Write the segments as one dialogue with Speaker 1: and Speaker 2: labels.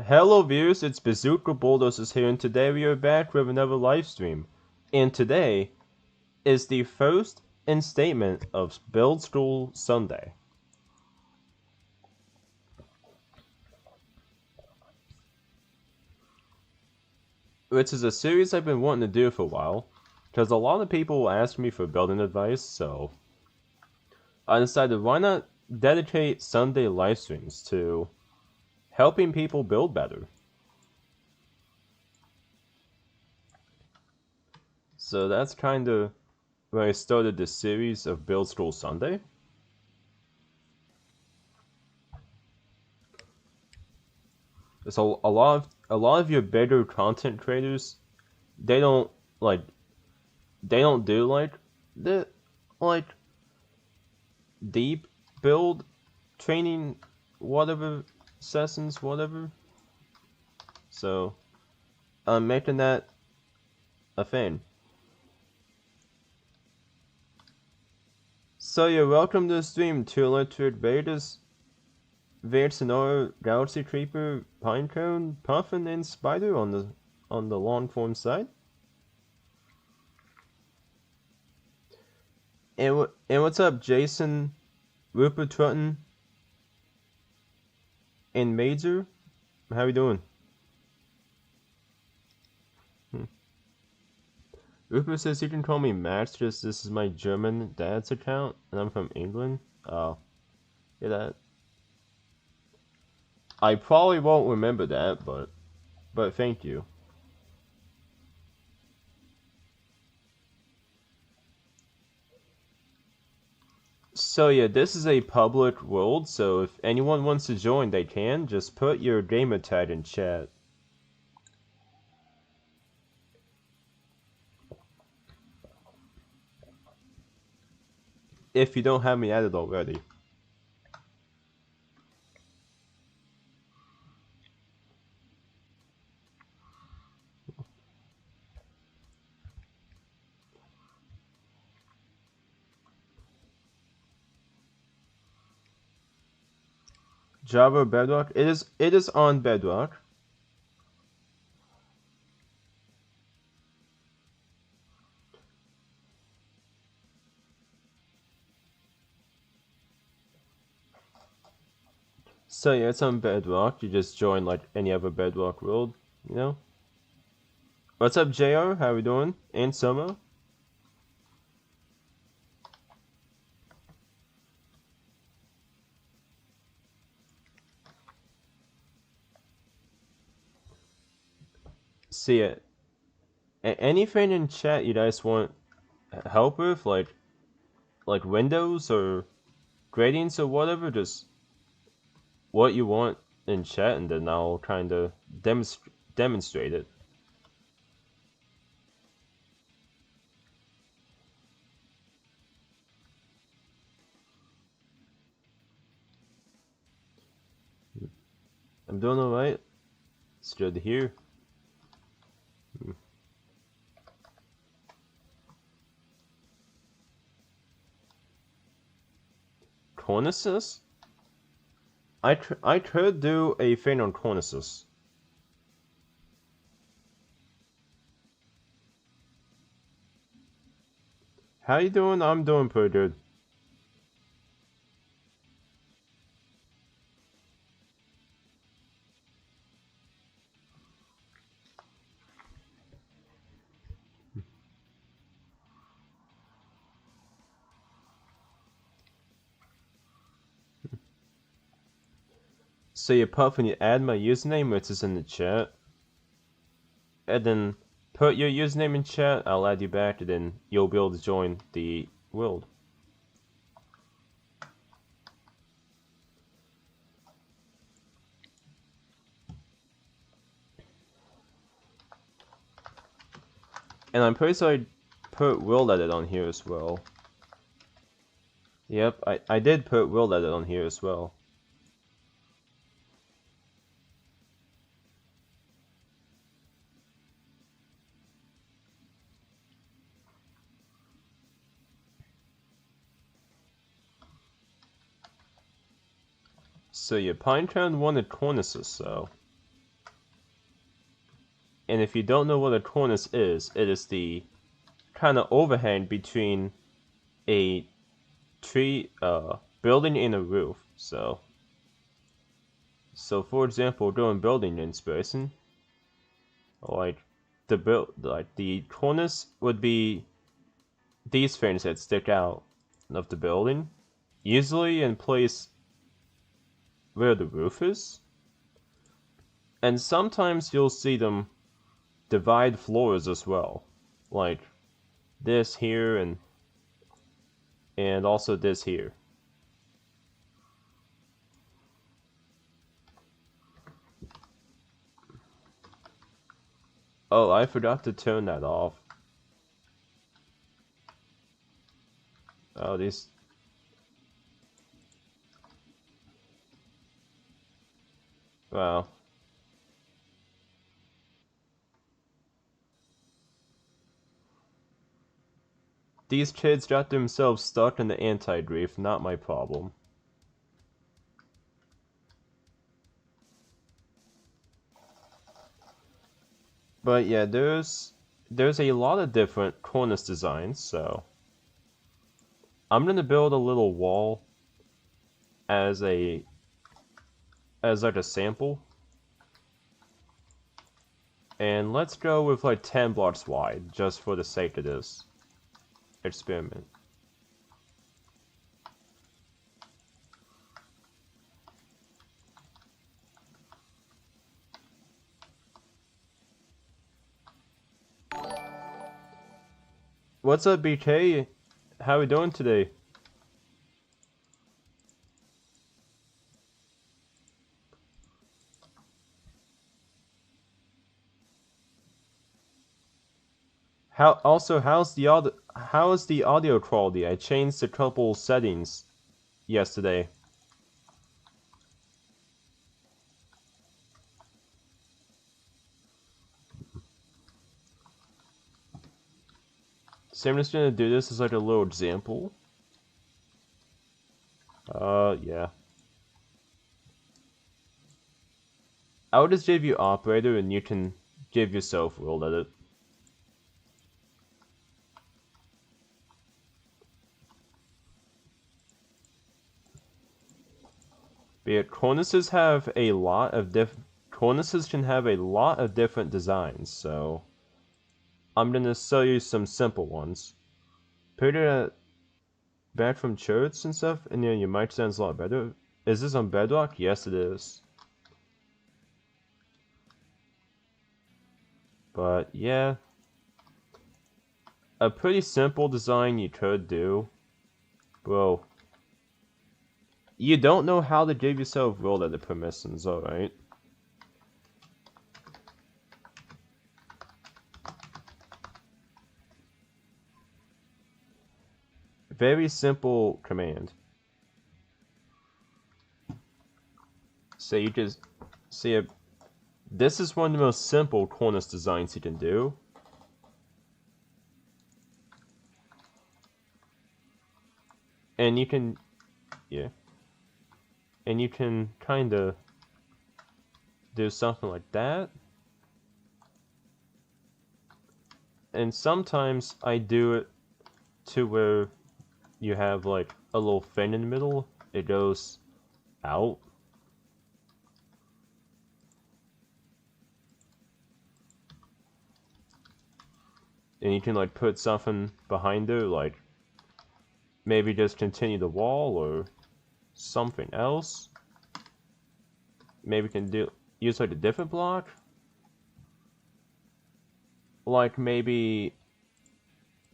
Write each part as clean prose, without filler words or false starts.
Speaker 1: Hello viewers, it's Bazooka Bulldozer here, and today we are back with another live stream. And today is the first instatement of Build School Sunday. Which is a series I've been wanting to do for a while, because a lot of people will ask me for building advice, so I decided why not dedicate Sunday live streams to helping people build better. So that's kind of when I started this series of Build School Sunday. So a lot of your bigger content creators, they don't do the like deep build training whatever sessions whatever. So I'm making that a thing. So you're welcome to the stream to Electric Vegas, Sonora, Galaxy Creeper, Pinecone, Puffin, and Spider on the long form side. And what's up, Jason, Rupert Trutton, and Major? How you doing? Rupert says you can call me Max, just this is my German dad's account, and I'm from England. Oh, yeah, that. I probably won't remember that, but thank you. So yeah, this is a public world, so if anyone wants to join, they can. Just put your gamer tag in chat. If you don't have me added already. Java Bedrock? It is on Bedrock. So yeah, it's on Bedrock. You just join like any other Bedrock world, you know? What's up, JR? How we doing? And Summer? See it. Anything in chat you guys want help with, like windows or gradients or whatever, just what you want in chat, and then I'll kind of demonstrate it. I'm doing alright. It's good to hear. Cornices? I could do a thing on cornices. How you doing? I'm doing pretty good. So you puff and you add my username, which is in the chat, and then put your username in chat, I'll add you back, and then you'll be able to join the world. And I'm pretty sure I put World Edit on here as well. Yep, I did put World Edit on here as well. So your Pinecone wanted cornices, so. And if you don't know what a cornice is, it is the kind of overhang between a tree, building and a roof. So for example, during building inspiration, like the cornice would be these things that stick out of the building, usually in place where the roof is. And sometimes you'll see them divide floors as well, like this here and also this here. Oh, I forgot to turn that off. Oh, these. Wow. These kids got themselves stuck in the anti-grief, not my problem. But yeah, there's a lot of different cornice designs, so I'm gonna build a little wall as like a sample. And let's go with like 10 blocks wide, just for the sake of this experiment. What's up, BK? How we doing today? How's the audio quality? I changed a couple settings yesterday. So I'm just gonna do this as like a little example. Yeah. I'll just give you operator and you can give yourself World Edit. But yeah, cornices have a lot of cornices can have a lot of different designs, so I'm gonna show you some simple ones. Put it back from church and stuff, and yeah, your mic sounds a lot better. Is this on Bedrock? Yes, it is. But yeah, a pretty simple design you could do. Bro, you don't know how to give yourself role edit permissions, alright? Very simple command. So you just see this is one of the most simple cornice designs you can do. And you can, yeah. And you can kind of do something like that. And sometimes I do it to where you have like a little fin in the middle. It goes out. And you can like put something behind it, like maybe just continue the wall or something else. Maybe you can use like a different block. Like maybe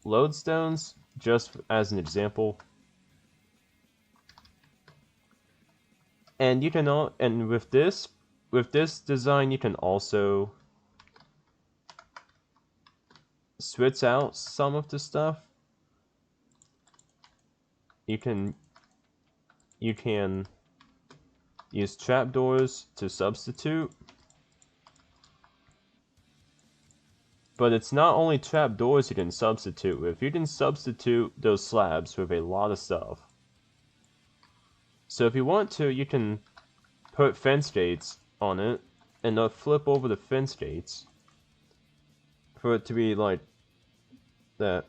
Speaker 1: lodestones, just as an example. And you can and with this design you can also switch out some of the stuff. You can use trapdoors to substitute. But it's not only trapdoors you can substitute with. You can substitute those slabs with a lot of stuff. So if you want to, you can put fence gates on it and flip over the fence gates for it to be like that.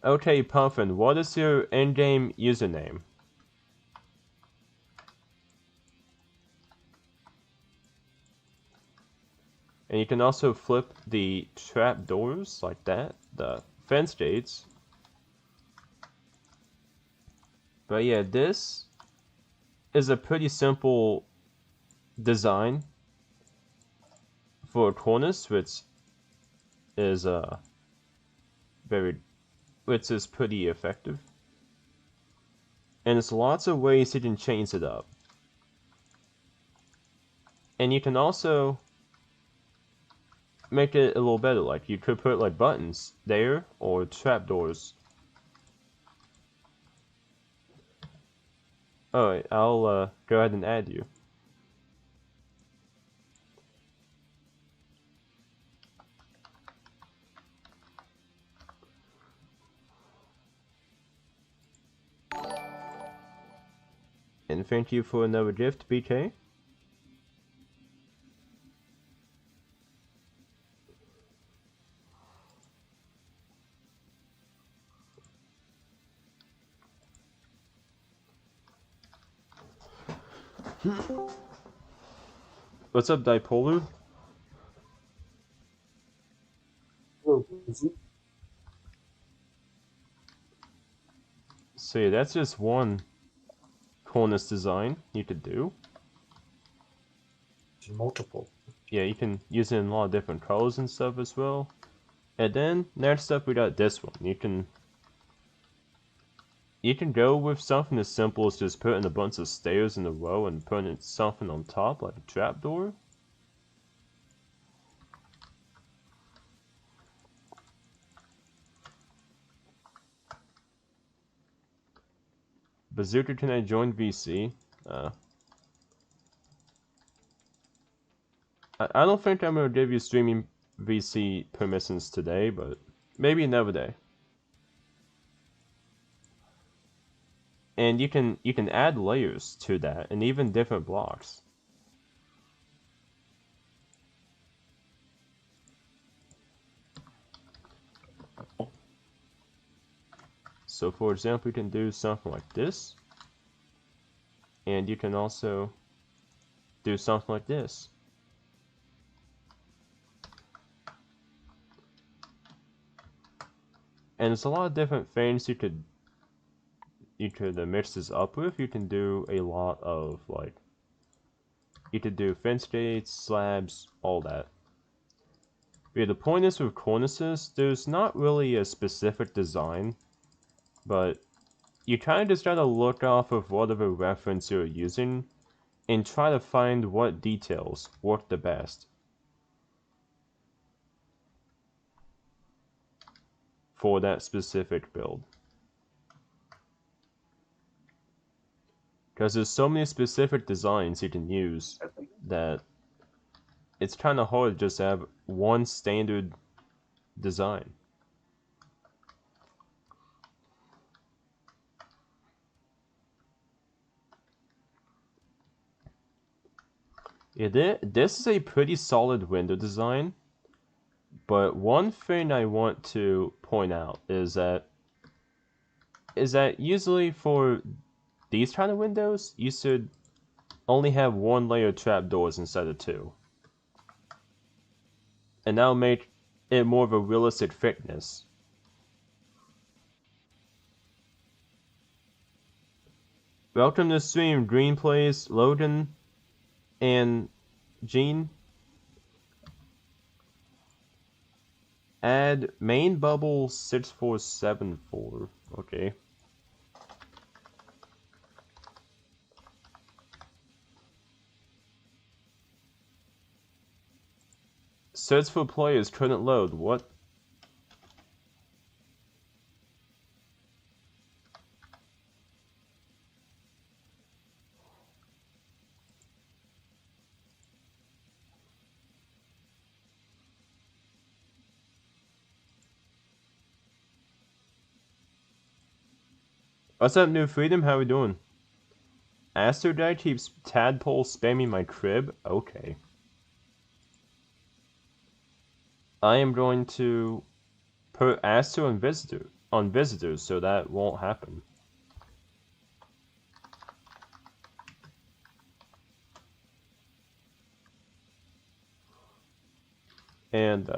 Speaker 1: Okay, Puffin, what is your in-game username? And you can also flip the trap doors like that, the fence gates. But yeah, this is a pretty simple design for a cornice, which is pretty effective. And there's lots of ways you can change it up. And you can also make it a little better, like you could put like buttons there or trapdoors. Alright, I'll go ahead and add you. And thank you for another gift, BK. What's up, Dipolu? So yeah, that's just one cornice design you could do.
Speaker 2: Multiple.
Speaker 1: Yeah, you can use it in a lot of different colors and stuff as well. And then next up we got this one. You can go with something as simple as just putting a bunch of stairs in a row and putting something on top like a trapdoor. Bazooka, can I join VC? I don't think I'm gonna give you streaming VC permissions today, but maybe another day. And you can add layers to that and even different blocks. So for example, you can do something like this. And you can also do something like this. And there's a lot of different things you could mix this up with. You can do a lot of like, you could do fence gates, slabs, all that. Yeah, the point is with cornices, there's not really a specific design, but you kind of just gotta look off of whatever reference you're using and try to find what details work the best for that specific build. Because there's so many specific designs you can use that it's kind of hard to just have one standard design. Yeah, this is a pretty solid window design, but one thing I want to point out is that usually for these kind of windows, you should only have one layer of trapdoors instead of two. And that'll make it more of a realistic thickness. Welcome to the stream, Green Plays, Logan, and Gene. Add main bubble 6474. Okay. Search for players couldn't load. What? What's up, New Freedom? How we doing? Aster Guy keeps tadpole spamming my crib? Okay. I am going to put Aster on visitors so that won't happen. And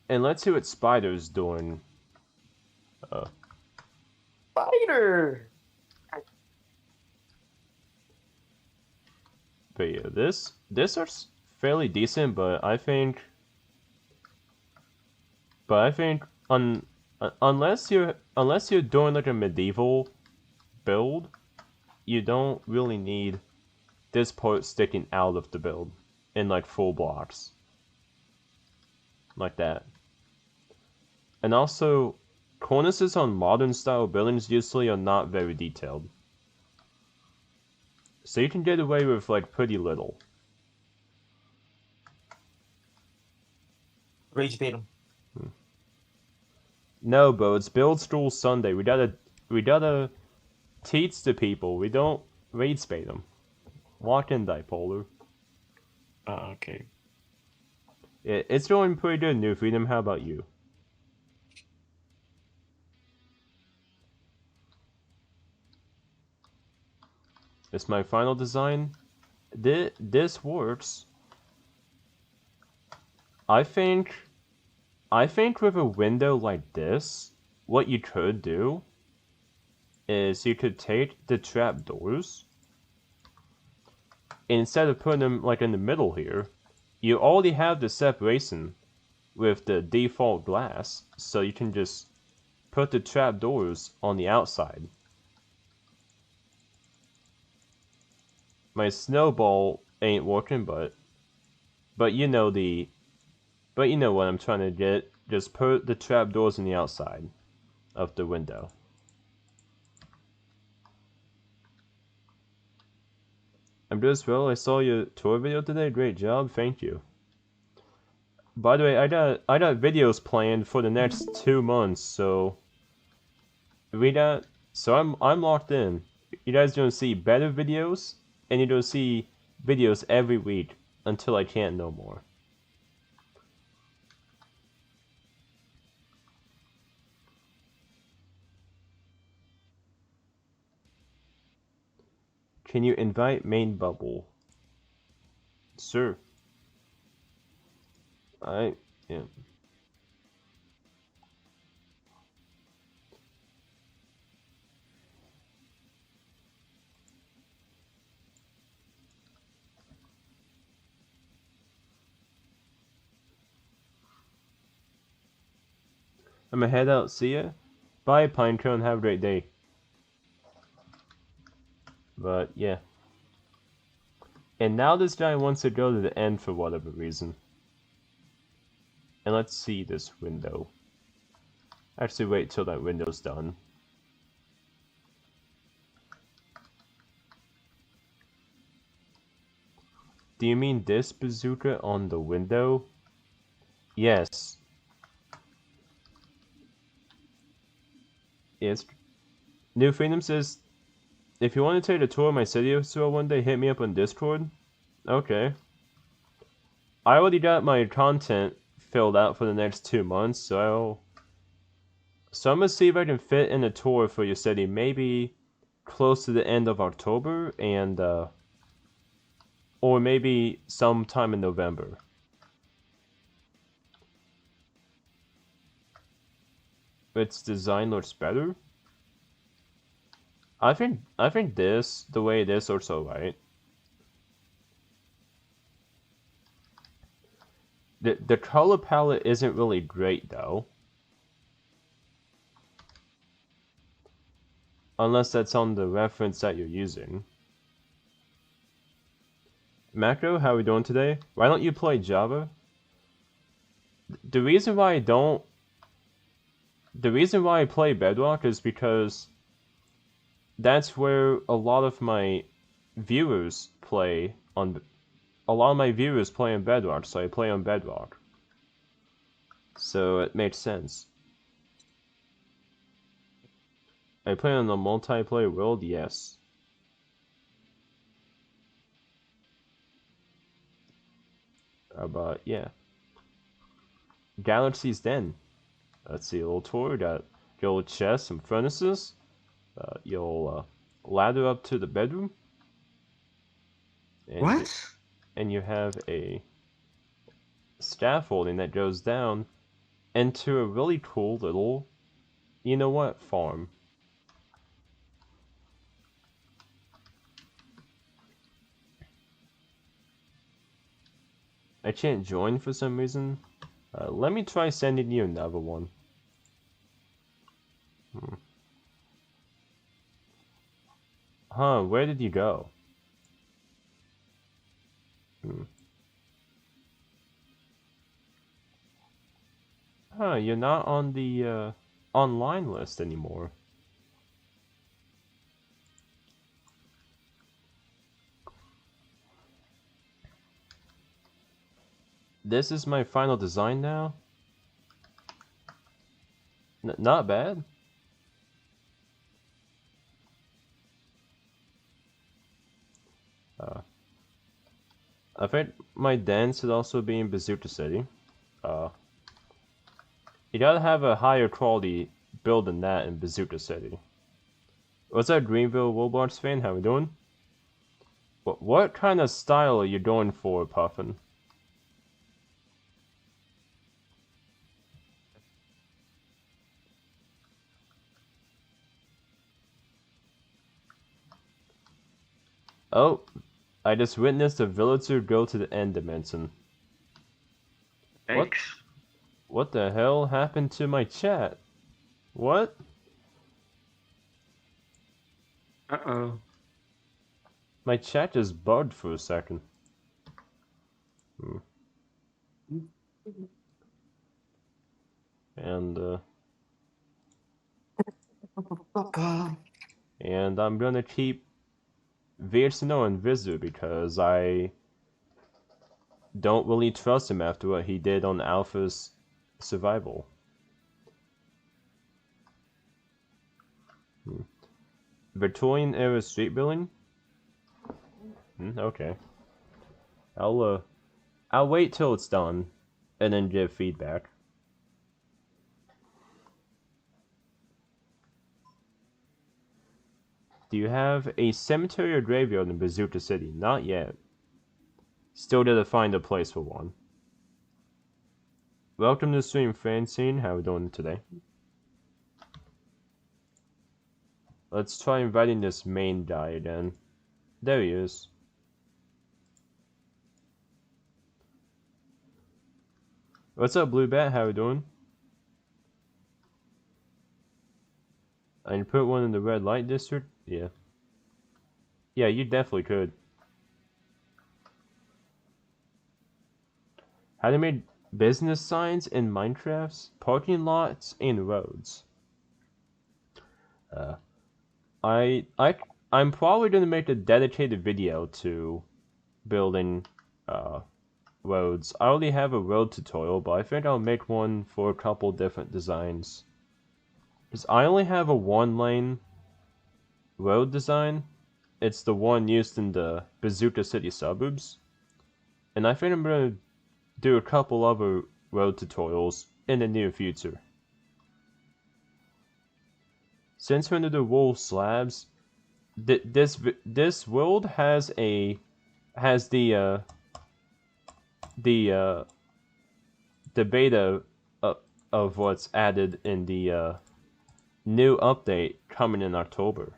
Speaker 1: let's see what Spider's doing.
Speaker 2: Spider!
Speaker 1: But yeah, this looks fairly decent, but I think unless you're doing like a medieval build, you don't really need this part sticking out of the build in like full blocks. Like that. And also, cornices on modern style buildings usually are not very detailed. So you can get away with like pretty little.
Speaker 2: Rage bait him.
Speaker 1: No, bro, it's Build School Sunday. We gotta teach the people. We don't rage bait them. Walk in, Dipolar.
Speaker 2: Okay.
Speaker 1: It's going pretty good, New Freedom. How about you? It's my final design. This works. I think with a window like this, what you could do is you could take the trapdoors, instead of putting them like in the middle here, you already have the separation with the default glass, so you can just put the trapdoors on the outside. My snowball ain't working, but you know what I'm trying to get. Just put the trapdoors on the outside of the window. I'm doing well. I saw your tour video today. Great job. Thank you. By the way, I got videos planned for the next 2 months, so I'm locked in. You guys gonna see better videos, and you're gonna see videos every week until I can't no more. Can you invite main bubble? Sure. Yeah. I'm gonna head out. See ya. Bye, Pinecone. Have a great day. But yeah. And now this guy wants to go to the end for whatever reason. And let's see this window. Actually, wait till that window's done. Do you mean this bazooka on the window? Yes. Yes. New Freedom says, if you want to take a tour of my city as well one day, hit me up on Discord. Okay. I already got my content filled out for the next 2 months, so I'm gonna see if I can fit in a tour for your city, maybe close to the end of October, and or maybe sometime in November. Its design looks better. I think this, the way it is, looks alright. The color palette isn't really great though. Unless that's on the reference that you're using. Macro, how are we doing today? Why don't you play Java? The reason why I play Bedrock is because that's where a lot of my viewers play on. A lot of my viewers play on Bedrock, so I play on Bedrock. So it makes sense. I play on the multiplayer world, yes. But yeah. Galaxy's Den. Let's see, a little tour. Got a little chest, some furnaces. You'll ladder up to the bedroom. And
Speaker 3: What?
Speaker 1: And you have a scaffolding that goes down into a really cool little, you know what, farm. I can't join for some reason. Let me try sending you another one. Huh, where did you go? Huh, you're not on the online list anymore. This is my final design now. Not bad. I think my den should also be in Bazooka City. You gotta have a higher quality build than that in Bazooka City. What's that, Greenville Roblox fan? How we doing? What kind of style are you going for, Puffin? Oh, I just witnessed a villager go to the end dimension.
Speaker 3: Thanks.
Speaker 1: What the hell happened to my chat? What?
Speaker 3: Uh-oh.
Speaker 1: My chat just bugged for a second. And and I'm gonna keep Virsino and Vizu because I don't really trust him after what he did on Alpha's survival. Victorian era street building? Okay. I'll wait till it's done and then give feedback. Do you have a cemetery or graveyard in Bazooka City? Not yet. Still gotta find a place for one. Welcome to the stream, Francine. How we doing today? Let's try inviting this main guy again. There he is. What's up, Blue Bat? How we doing? I can put one in the red light district? Yeah. Yeah, you definitely could. How to make business signs in Minecraft's parking lots and roads. I'm probably gonna make a dedicated video to building roads. I already have a road tutorial, but I think I'll make one for a couple different designs. Because I only have a 1-lane road design. It's the one used in the Bazooka City suburbs. And I think I'm gonna do a couple other road tutorials in the near future. Since we're into the wool slabs, this world has the beta of what's added in the new update coming in October.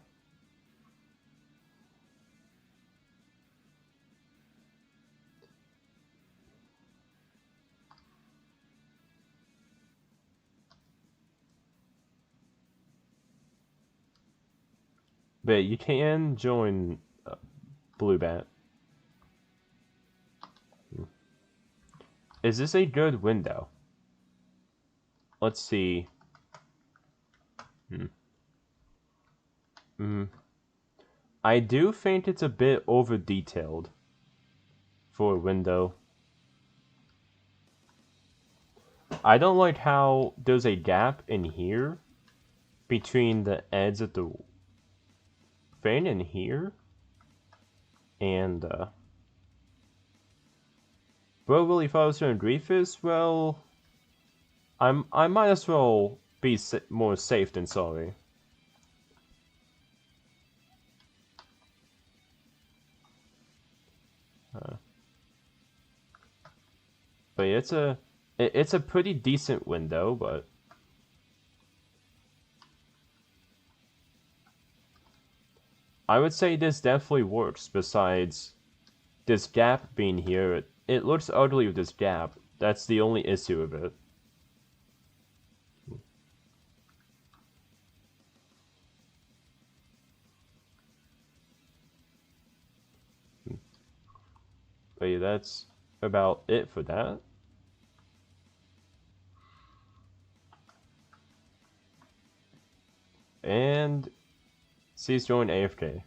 Speaker 1: But you can join Blue Bat. Is this a good window? Let's see. I do think it's a bit over detailed for a window. I don't like how there's a gap in here between the edge of the thing in here and Bro really follows her in Griefus? Well, I might as well be more safe than sorry. But it's a pretty decent window, but I would say this definitely works. Besides this gap being here, it looks ugly with this gap. That's the only issue with it. But yeah, that's about it for that. And cease join AFK.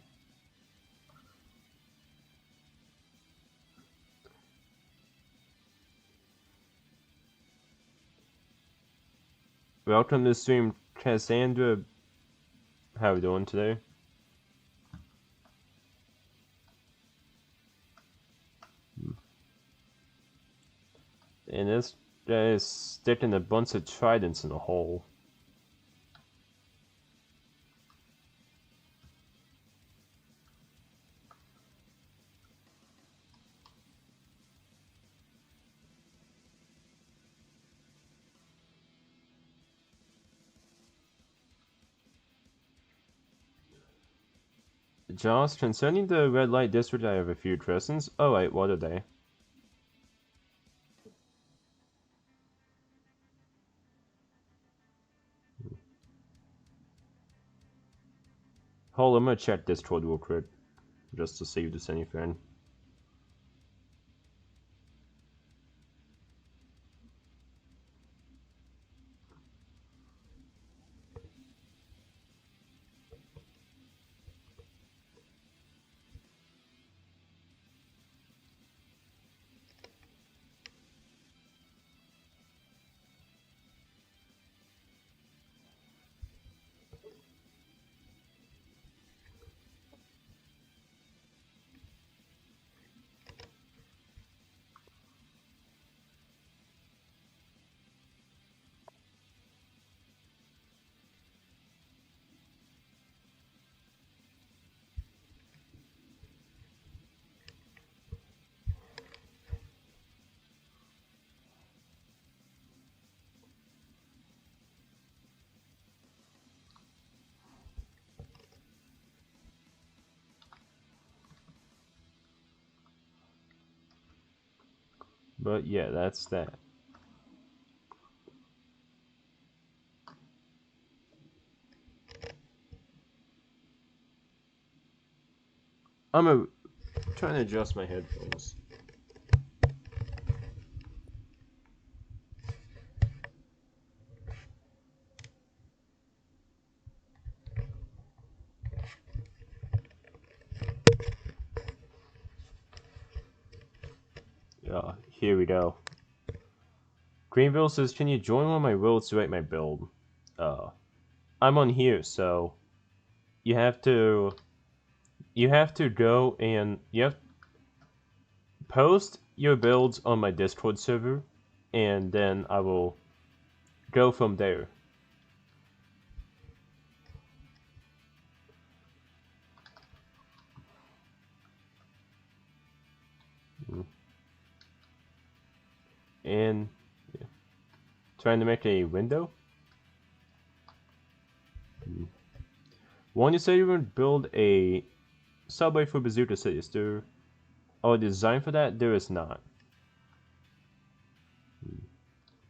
Speaker 1: Welcome to the stream, Cassandra. How are we doing today? And this guy is sticking a bunch of tridents in a hole. Josh, concerning the red light district, I have a few questions. Oh wait, what are they? Hold on, I'm gonna check Discord real quick, just to see if there's anything. But yeah, that's that. I'm trying to adjust my headphones. Here we go. Greenville says, can you join one of my worlds to write my build? I'm on here, so you have to go and you have post your builds on my Discord server, and then I will go from there. And yeah. Trying to make a window. One, you say you're going to build a subway for Bazooka City. Is there a design for that? There is not.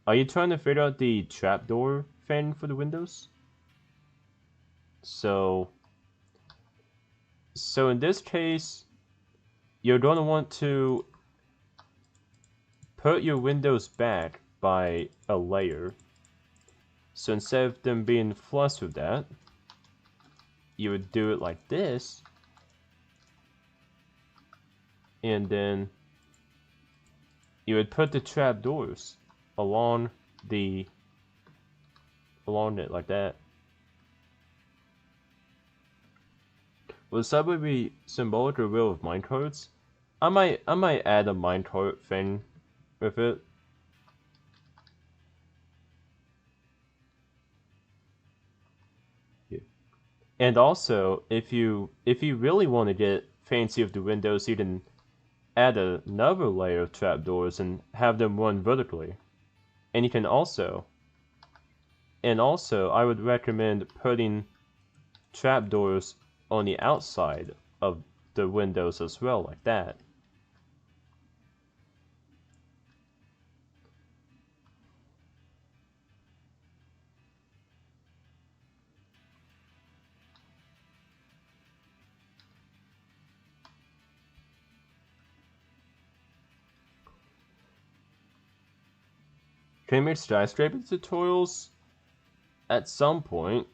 Speaker 1: Are you trying to figure out the trapdoor fan for the windows? So in this case, you're going to want to put your windows back by a layer. So instead of them being flush with that, you would do it like this. And then you would put the trapdoors along it like that. Will subway be symbolic or real of minecarts? I might add a minecart thing with it. Yeah. And also, if you really want to get fancy with the windows, you can add another layer of trapdoors and have them run vertically. And you can also I would recommend putting trapdoors on the outside of the windows as well, like that. Can you make skyscraper tutorials? At some point.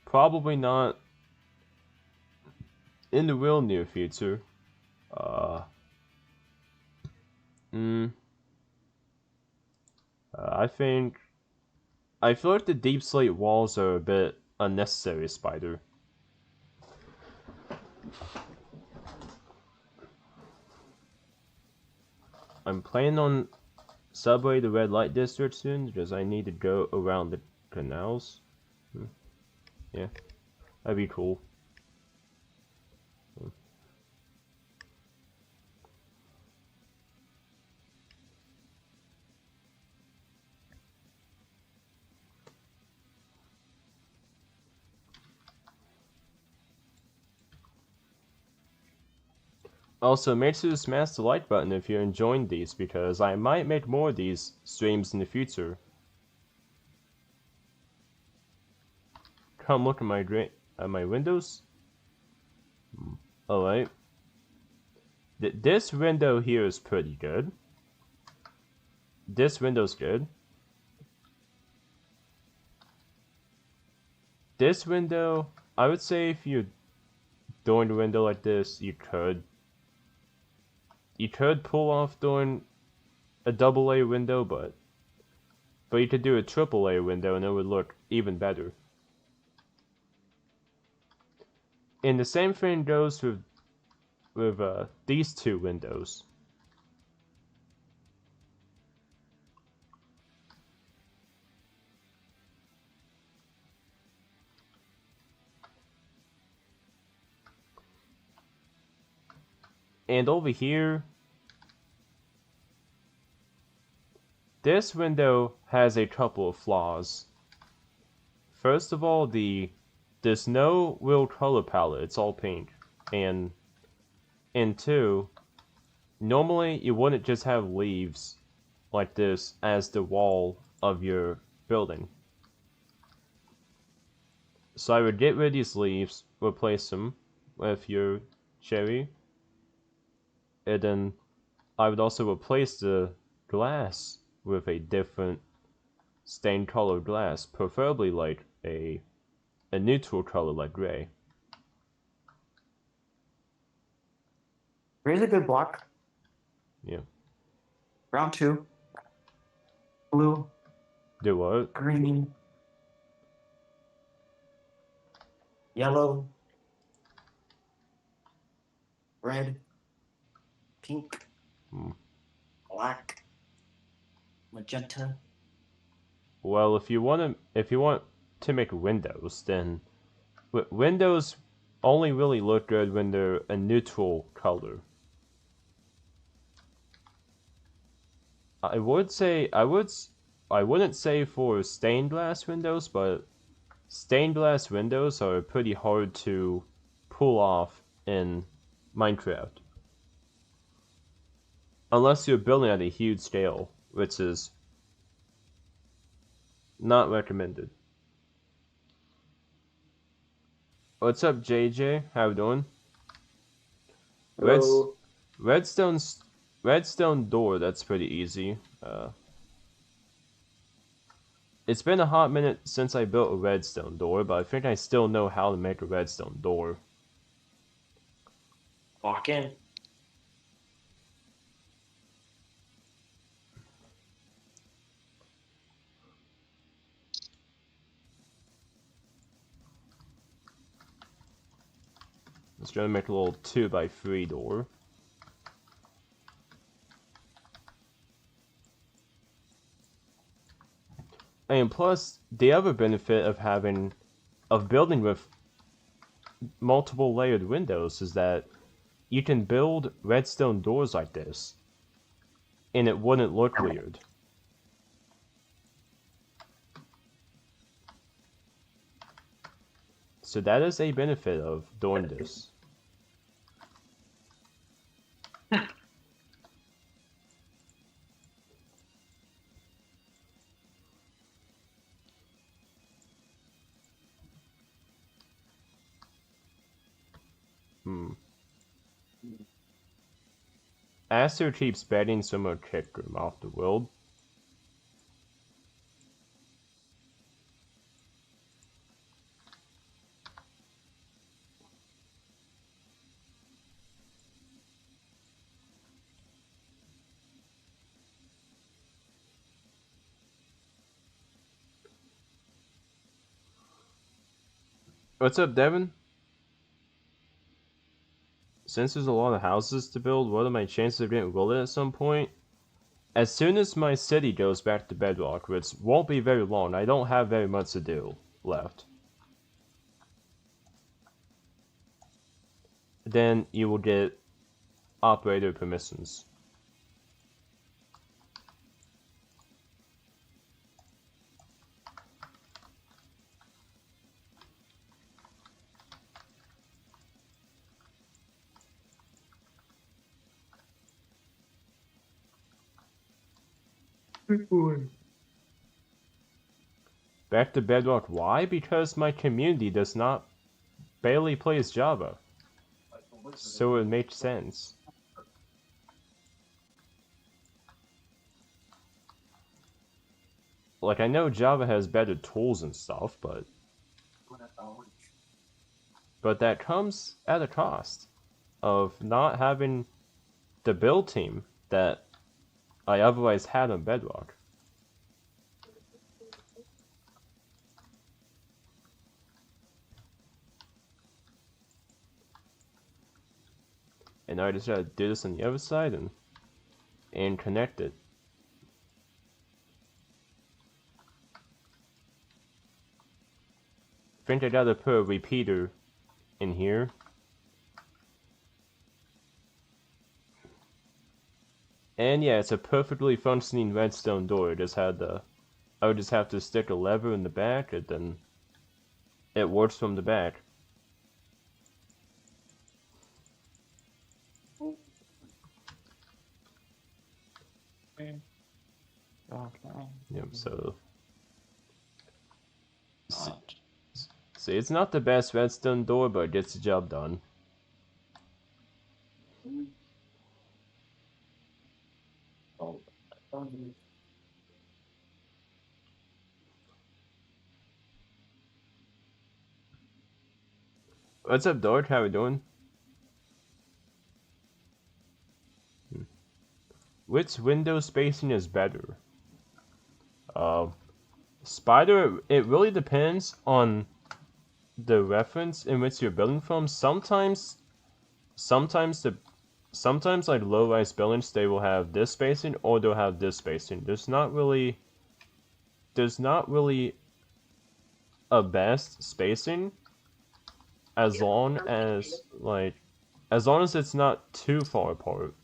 Speaker 1: Probably not in the real near future. I feel like the deep slate walls are a bit unnecessary, Spider. I'm planning on subway the red light district soon because I need to go around the canals. Yeah, that'd be cool. Also, make sure to smash the like button if you're enjoying these, because I might make more of these streams in the future. Come look at my windows. Alright. This window here is pretty good. This window's good. This window, I would say if you're doing the window like this, you could pull off doing a double A window, but you could do a triple A window and it would look even better. And the same thing goes with these two windows. And over here, this window has a couple of flaws. First of all, there's no real color palette, it's all pink. And two, normally you wouldn't just have leaves like this as the wall of your building. So I would get rid of these leaves, replace them with your cherry, and then I would also replace the glass with a different stained color glass, preferably like a neutral color like gray.
Speaker 2: Really good block.
Speaker 1: Yeah.
Speaker 2: Round 2. Blue,
Speaker 1: Do what?
Speaker 2: green, yellow, red, pink, black, magenta.
Speaker 1: Well, if you want to make windows, then windows only really look good when they're a neutral color. I wouldn't say for stained glass windows, but stained glass windows are pretty hard to pull off in Minecraft. Unless you're building at a huge scale, which is not recommended. What's up, JJ? How you doing?
Speaker 2: Hello.
Speaker 1: Redstone door, that's pretty easy. It's been a hot minute since I built a redstone door, but I think I still know how to make a redstone door.
Speaker 2: Walk in.
Speaker 1: Let's try to make a little 2x3 door. And plus, the other benefit of building with multiple layered windows is that you can build redstone doors like this, and it wouldn't look weird. So that is a benefit of doing this. Aster keeps betting some more kick room off the world. What's up, Devin? Since there's a lot of houses to build, what are my chances of getting golden at some point? As soon as my city goes back to bedrock, which won't be very long, I don't have very much to do left. Then you will get operator permissions. Back to bedrock, why? Because my community barely plays Java. So it makes sense. Like, I know Java has better tools and stuff, but that comes at a cost of not having the build team that I otherwise had on Bedrock. And I just gotta do this on the other side and connect it. I think I gotta put a repeater in here. And yeah, it's a perfectly functioning redstone door. I would just have to stick a lever in the back, and then it works from the back. Yep, so... See, it's not the best redstone door, but it gets the job done. What's up, Dork? How we doing? Which window spacing is better? Spider, it really depends on the reference in which you're building from. Sometimes like low-rise buildings, they will have this spacing or they'll have this spacing. There's not really a best spacing as long as it's not too far apart.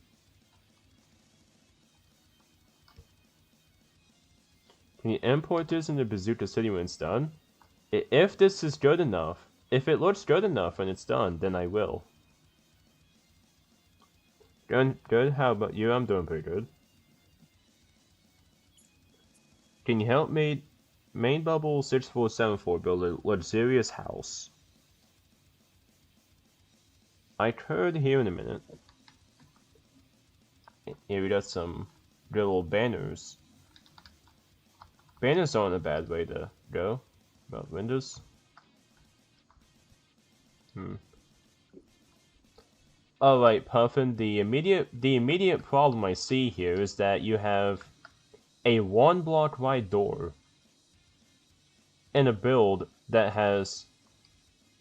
Speaker 1: Can you import this into Bazooka City when it's done? If this is good enough, if it looks good enough when it's done, then I will. Good. How about you? I'm doing pretty good. Can you help me? Main Bubble 6474 build a luxurious house. I could here in a minute. Here we got some good little banners. Banners aren't a bad way to go about windows. Alright, Puffin, the immediate problem I see here is that you have a 1 block wide door in a build that has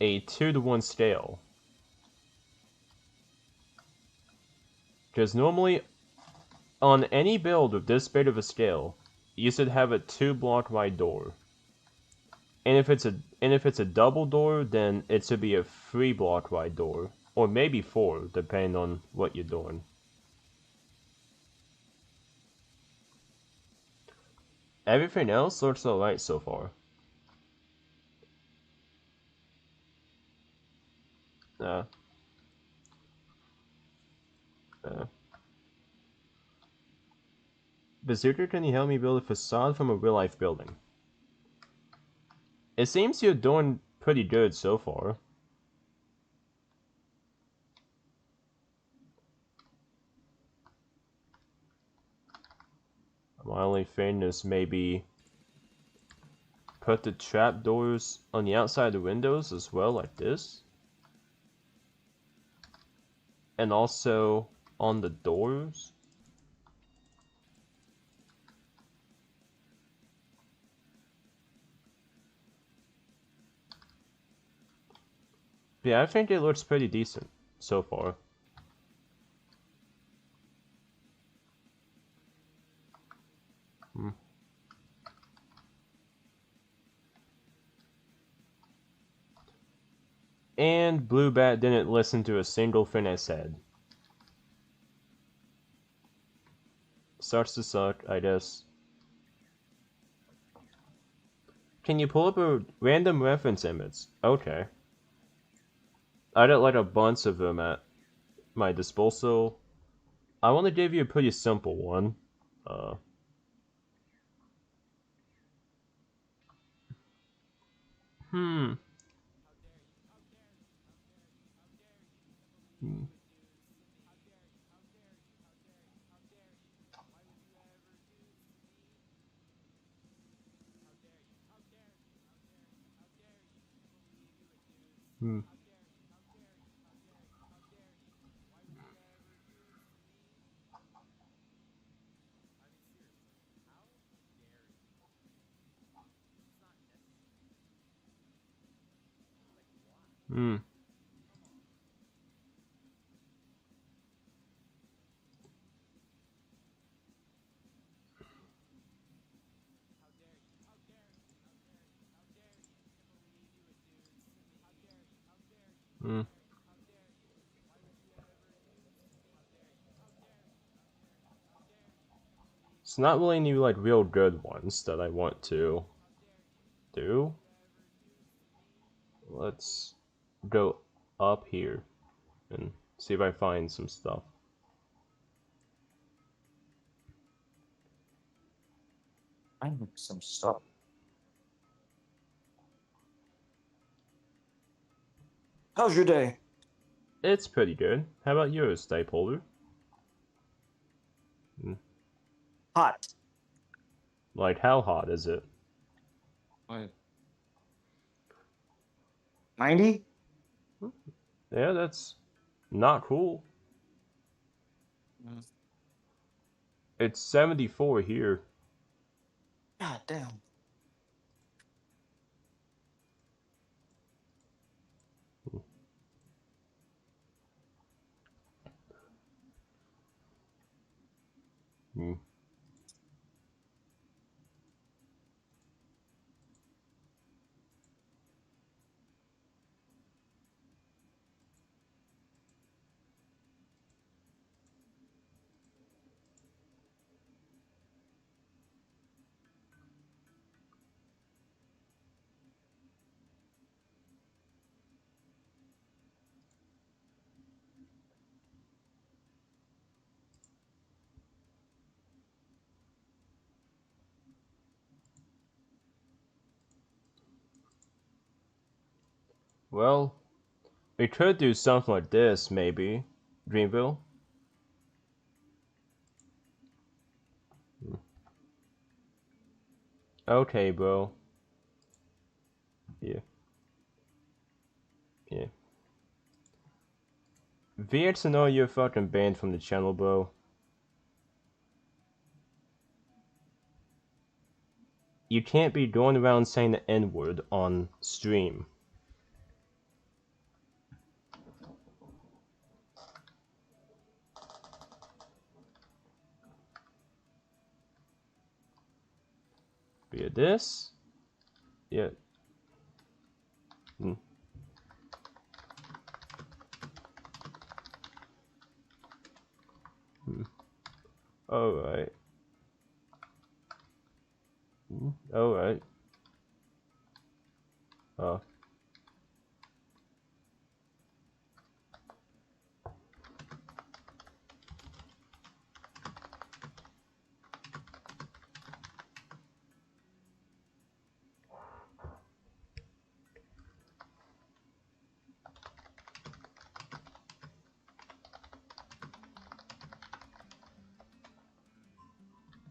Speaker 1: a 2-to-1 scale. Because normally, on any build with this big of a scale, you should have a 2 block wide door. And if it's a double door, then it should be a 3 block wide door. Or maybe 4, depending on what you're doing. Everything else looks alright so far. Bazooka, can you help me build a facade from a real-life building? It seems you're doing pretty good so far. My only thing is maybe put the trapdoors on the outside of the windows as well, like this. And also on the doors. Yeah, I think it looks pretty decent so far. And Blue Bat didn't listen to a single thing I said. Starts to suck, I guess. Can you pull up a random reference image? Okay. I got like a bunch of them at my disposal. I want to give you a pretty simple one. It's not really any like real good ones that I want to do. Let's go up here and see if I find some stuff.
Speaker 2: I need some stuff. How's your day?
Speaker 1: It's pretty good. How about yours, Dipolar?
Speaker 2: Hot.
Speaker 1: Like, how hot is it?
Speaker 3: What?
Speaker 2: 90?
Speaker 1: Yeah, that's not cool.
Speaker 3: Mm.
Speaker 1: It's 74 here.
Speaker 2: God damn.
Speaker 1: Hmm. Well, we could do something like this, maybe. Dreamville? Okay, bro. Yeah. Yeah. VXNO, you're fucking banned from the channel, bro. You can't be going around saying the N-word on stream. Via this? Yeah. Hmm. Hmm. Alright. Hmm. Alright. Uh.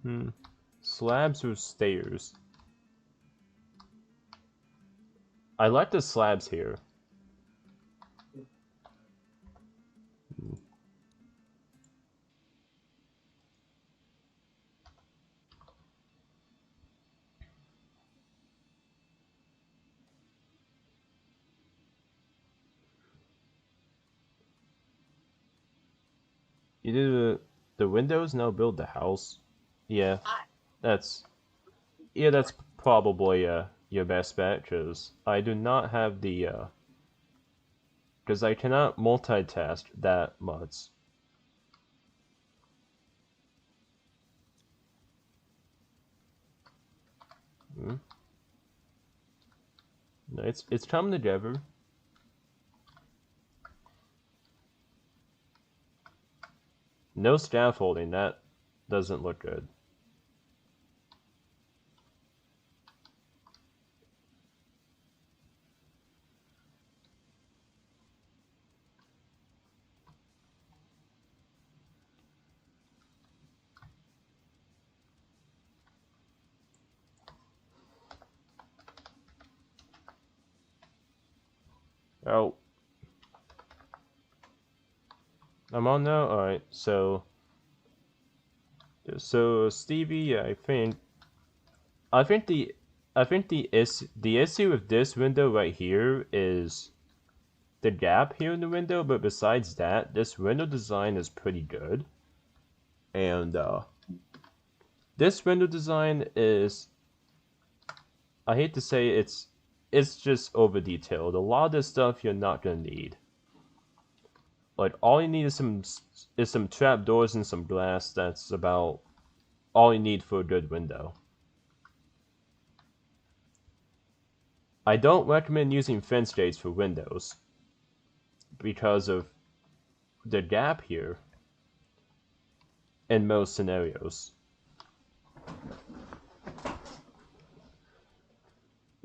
Speaker 1: Hmm. Slabs or stairs? I like the slabs here. Hmm. You do the windows, now build the house. Yeah, that's that's probably your best bet, because I do not have the because I cannot multitask that much. Hmm? No, it's coming together. No scaffolding, that doesn't look good. Oh, I'm on now. All right, so Stevie, I think the the issue with this window right here is the gap here in the window, but besides that, this window design is pretty good. And this window design is, I hate to say it's just over detailed. A lot of this stuff you're not gonna need. Like, all you need is some trapdoors and some glass. That's about all you need for a good window. I don't recommend using fence gates for windows because of the gap here in most scenarios.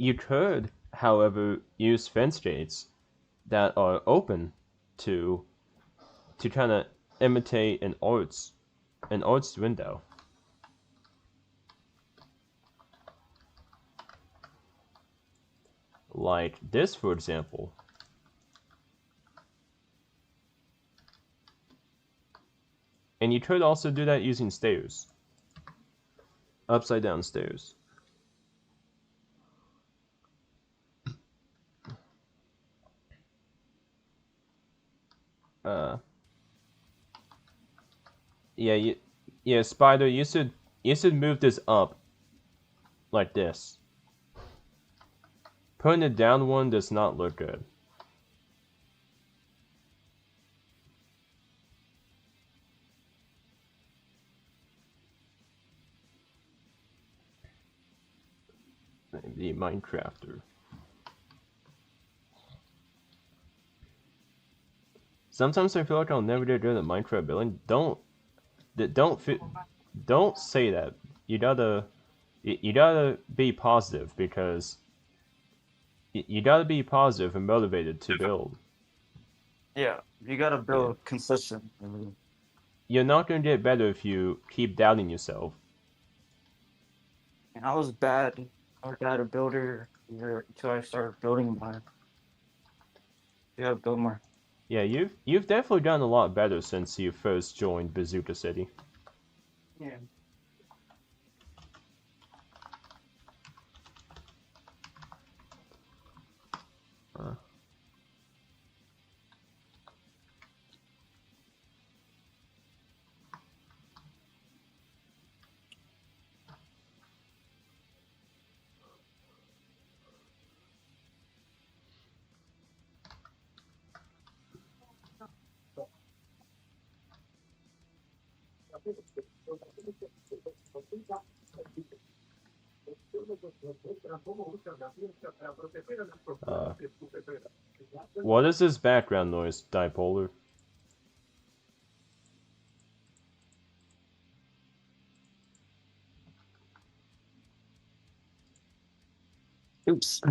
Speaker 1: You could, however, use fence gates that are open to kind of imitate an arts window. Like this, for example. And you could also do that using stairs. Upside down stairs. Yeah, Spider, you should move this up like this. Putting it down one does not look good. The Minecrafter. Sometimes I feel like I'll never get good at Minecraft building. Don't say that. You gotta be positive, because you gotta be positive and motivated to build.
Speaker 2: Yeah, you gotta build consistent.
Speaker 1: You're not gonna get better if you keep doubting yourself.
Speaker 2: And I was bad. I was bad a builder until I started building mine. You gotta build more.
Speaker 1: Yeah, you've definitely gotten a lot better since you first joined Bazooka City.
Speaker 2: Yeah.
Speaker 1: What is this background noise, Dipolar?
Speaker 2: Oops.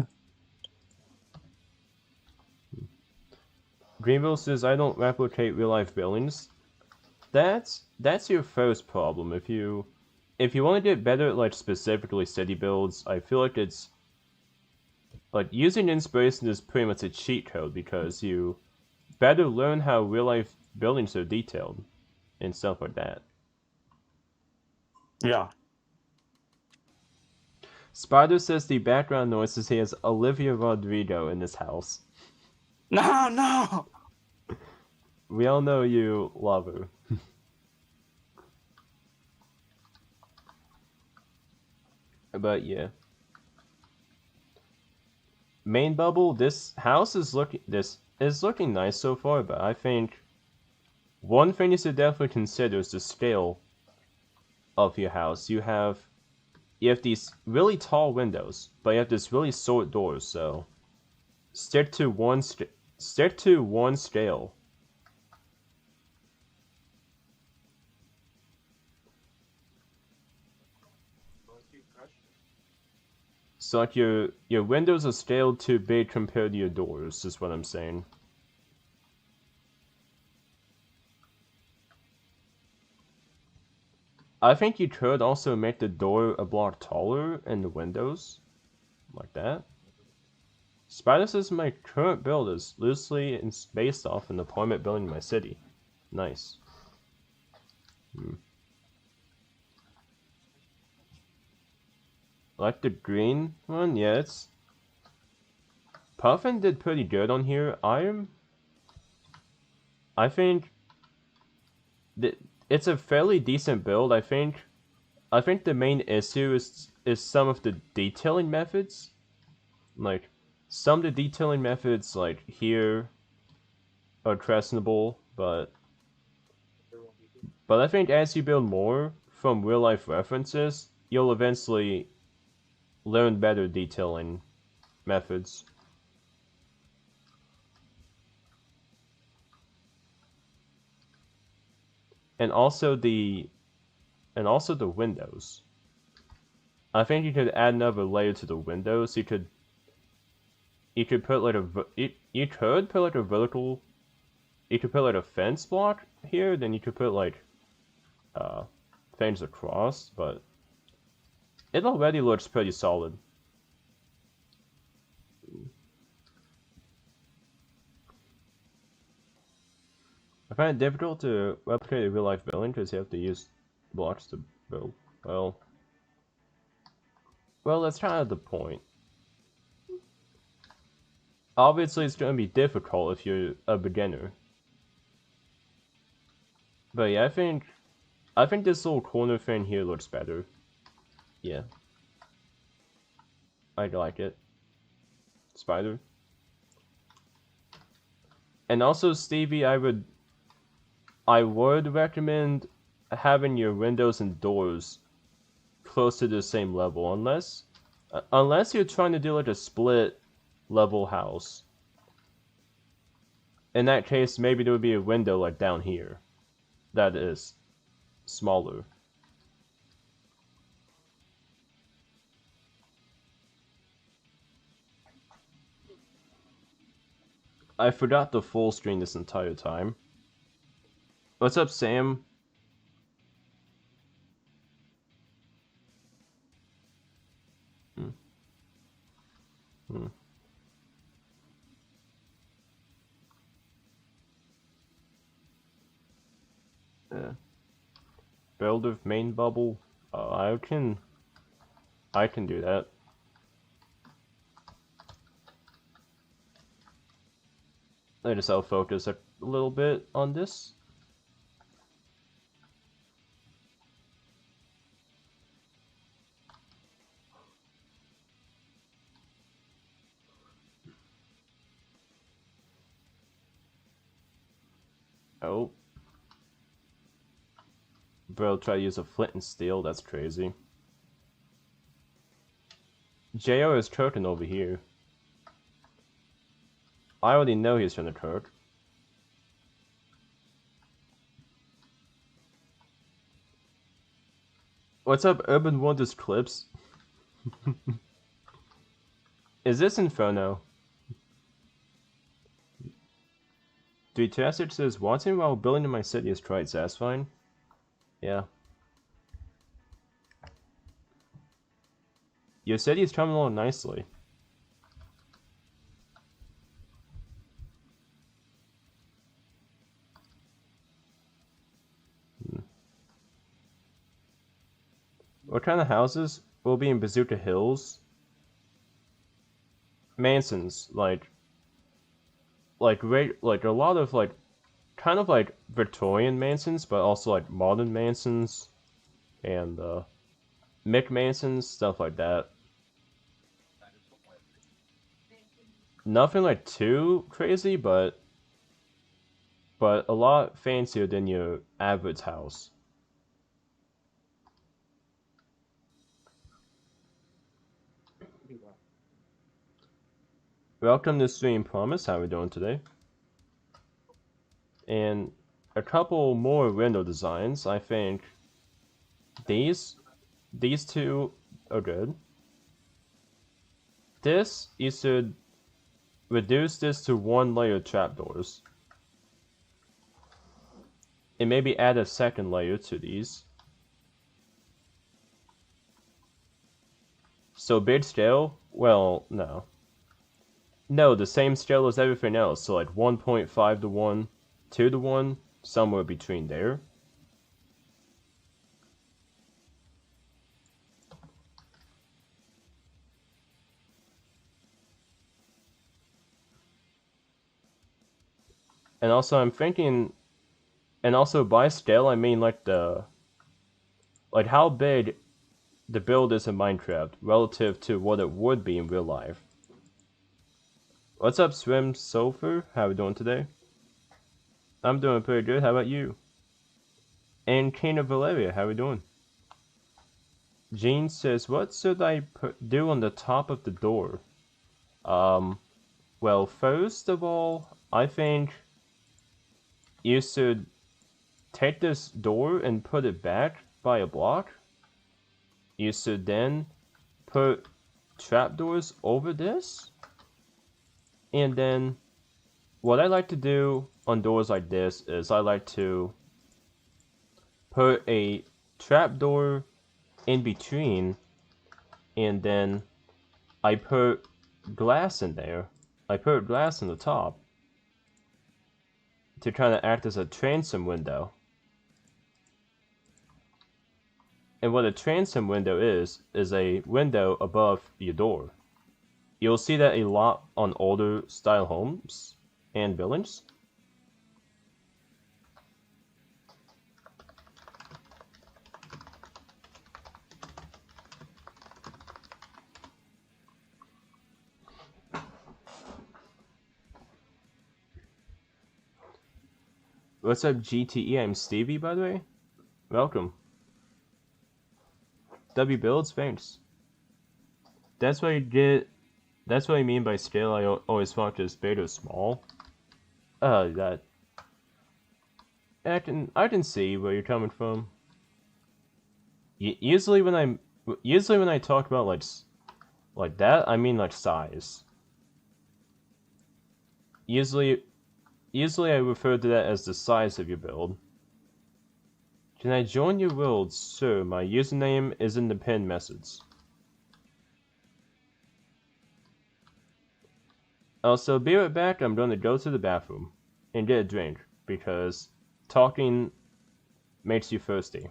Speaker 1: Greenville says, I don't replicate real-life buildings. That's your first problem. If you want to get better at, like, specifically city builds, I feel like it's like using inspiration is pretty much a cheat code, because you better learn how real-life buildings are detailed and stuff like that.
Speaker 2: Yeah.
Speaker 1: Spider says the background noises he has Olivia Rodrigo in his house.
Speaker 2: No.
Speaker 1: We all know you love her. But yeah. Main bubble, this is looking nice so far, but I think one thing you should definitely consider is the scale of your house. You have these really tall windows, but you have this really short doors, so stick to one scale. So like your windows are scaled too big compared to your doors, is what I'm saying. I think you could also make the door a block taller and the windows like that. Spider says my current build is loosely based off an apartment building in my city. Nice. Like the green one, yeah, it's... Puffin did pretty good on here. I think it's a fairly decent build. I think the main issue is some of the detailing methods. Like, some of the detailing methods, like here, are questionable, but I think as you build more from real life references, you'll eventually learn better detailing methods. And also the windows. I think you could add another layer to the windows. You could you could put like you could put like a vertical. You could put like a fence block here. Then you could put like things across, but it already looks pretty solid. I find it difficult to replicate a real-life building because you have to use blocks to build. Well, that's kind of the point. Obviously, it's going to be difficult if you're a beginner. But yeah, I think this little corner thing here looks better. Yeah. I like it. Spider. And also, Stevie, I would recommend having your windows and doors close to the same level, unless you're trying to do like a split level house. In that case, maybe there would be a window like down here that is smaller. I forgot to full screen this entire time. What's up, Sam? Yeah. Build of main bubble. I can do that. Let us focus a little bit on this. Oh. Bro, try to use a flint and steel, that's crazy. JR is cooking over here. I already know he's trying to cook. What's up, Urban Wonders Clips? Is this Inferno? Dude, Chastich says, watching while building in my city is quite satisfying. Yeah. Your city is coming along nicely. What kind of houses will be in Bazooka Hills? Mansions, like a lot of like kind of like Victorian mansions, but also like modern mansions and Mick mansions, stuff like that. Nothing like too crazy, but a lot fancier than your average house. Welcome to Stream Promise. How are we doing today? And a couple more window designs. I think these two are good. This, you should reduce this to one layer trapdoors. And maybe add a second layer to these. So big scale? Well, no. No, the same scale as everything else, so like 1.5 to 1, 2 to 1, somewhere between there. And also I'm thinking, and also by scale I mean like how big the build is in Minecraft relative to what it would be in real life. What's up, Swim Sulfur? How are we doing today? I'm doing pretty good. How about you? And King of Valeria, how are we doing? Jean says, what should I do on the top of the door? Well, first of all, I think you should take this door and put it back by a block. You should then put trapdoors over this. And then what I like to do on doors like this is I like to put a trapdoor in between, and then I put glass in there. I put glass in the top to kind of act as a transom window. And what a transom window is a window above your door. You'll see that a lot on older style homes and buildings. What's up, GTE? I'm Stevie, by the way. Welcome. W builds, thanks. That's what you get. That's what I mean by scale. I always thought just big or small. That I can see where you're coming from. Usually when I talk about like that, I mean like size. Usually I refer to that as the size of your build. Can I join your world, sir? My username is in the pinned message. Also, be right back. I'm going to go to the bathroom and get a drink because talking makes you thirsty.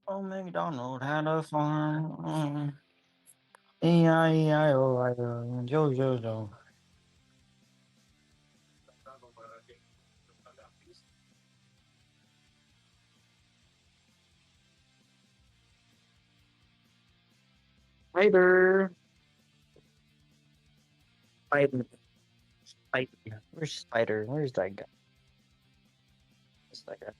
Speaker 2: Oh, McDonald had a farm. E-I-E-I-O, Joe, Joe, Joe. Spider. Spider. Spider. Where's Spider? Where's that guy? Where's that guy?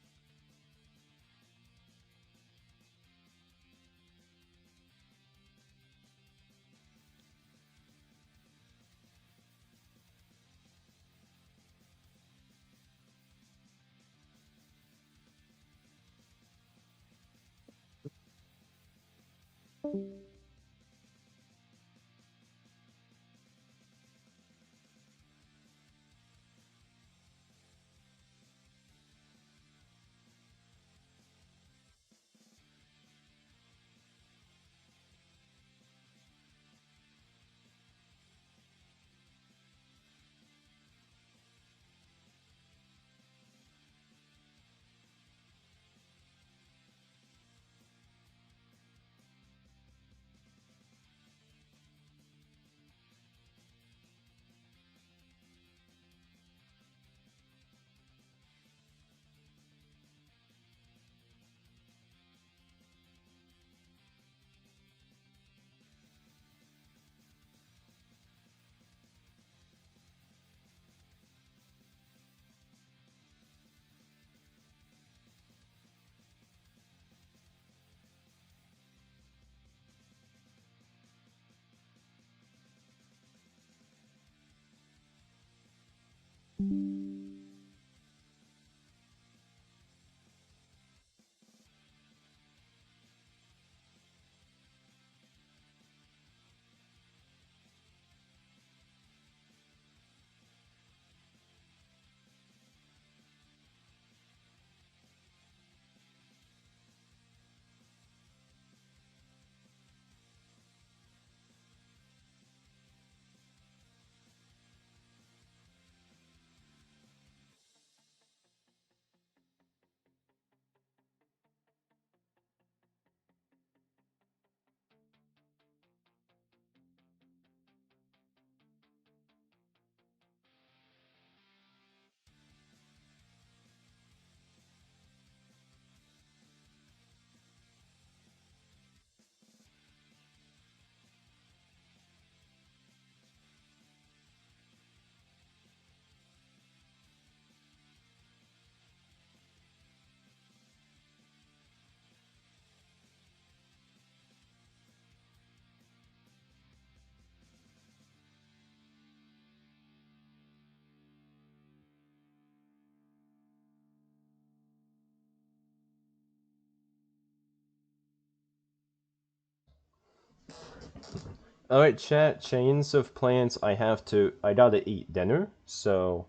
Speaker 1: Alright, chat, chains of plans. I gotta eat dinner, so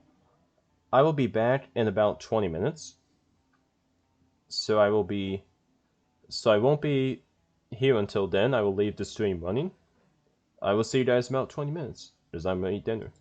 Speaker 1: I will be back in about 20 minutes. So I won't be here until then. I will leave the stream running. I will see you guys in about 20 minutes, as I'm gonna eat dinner.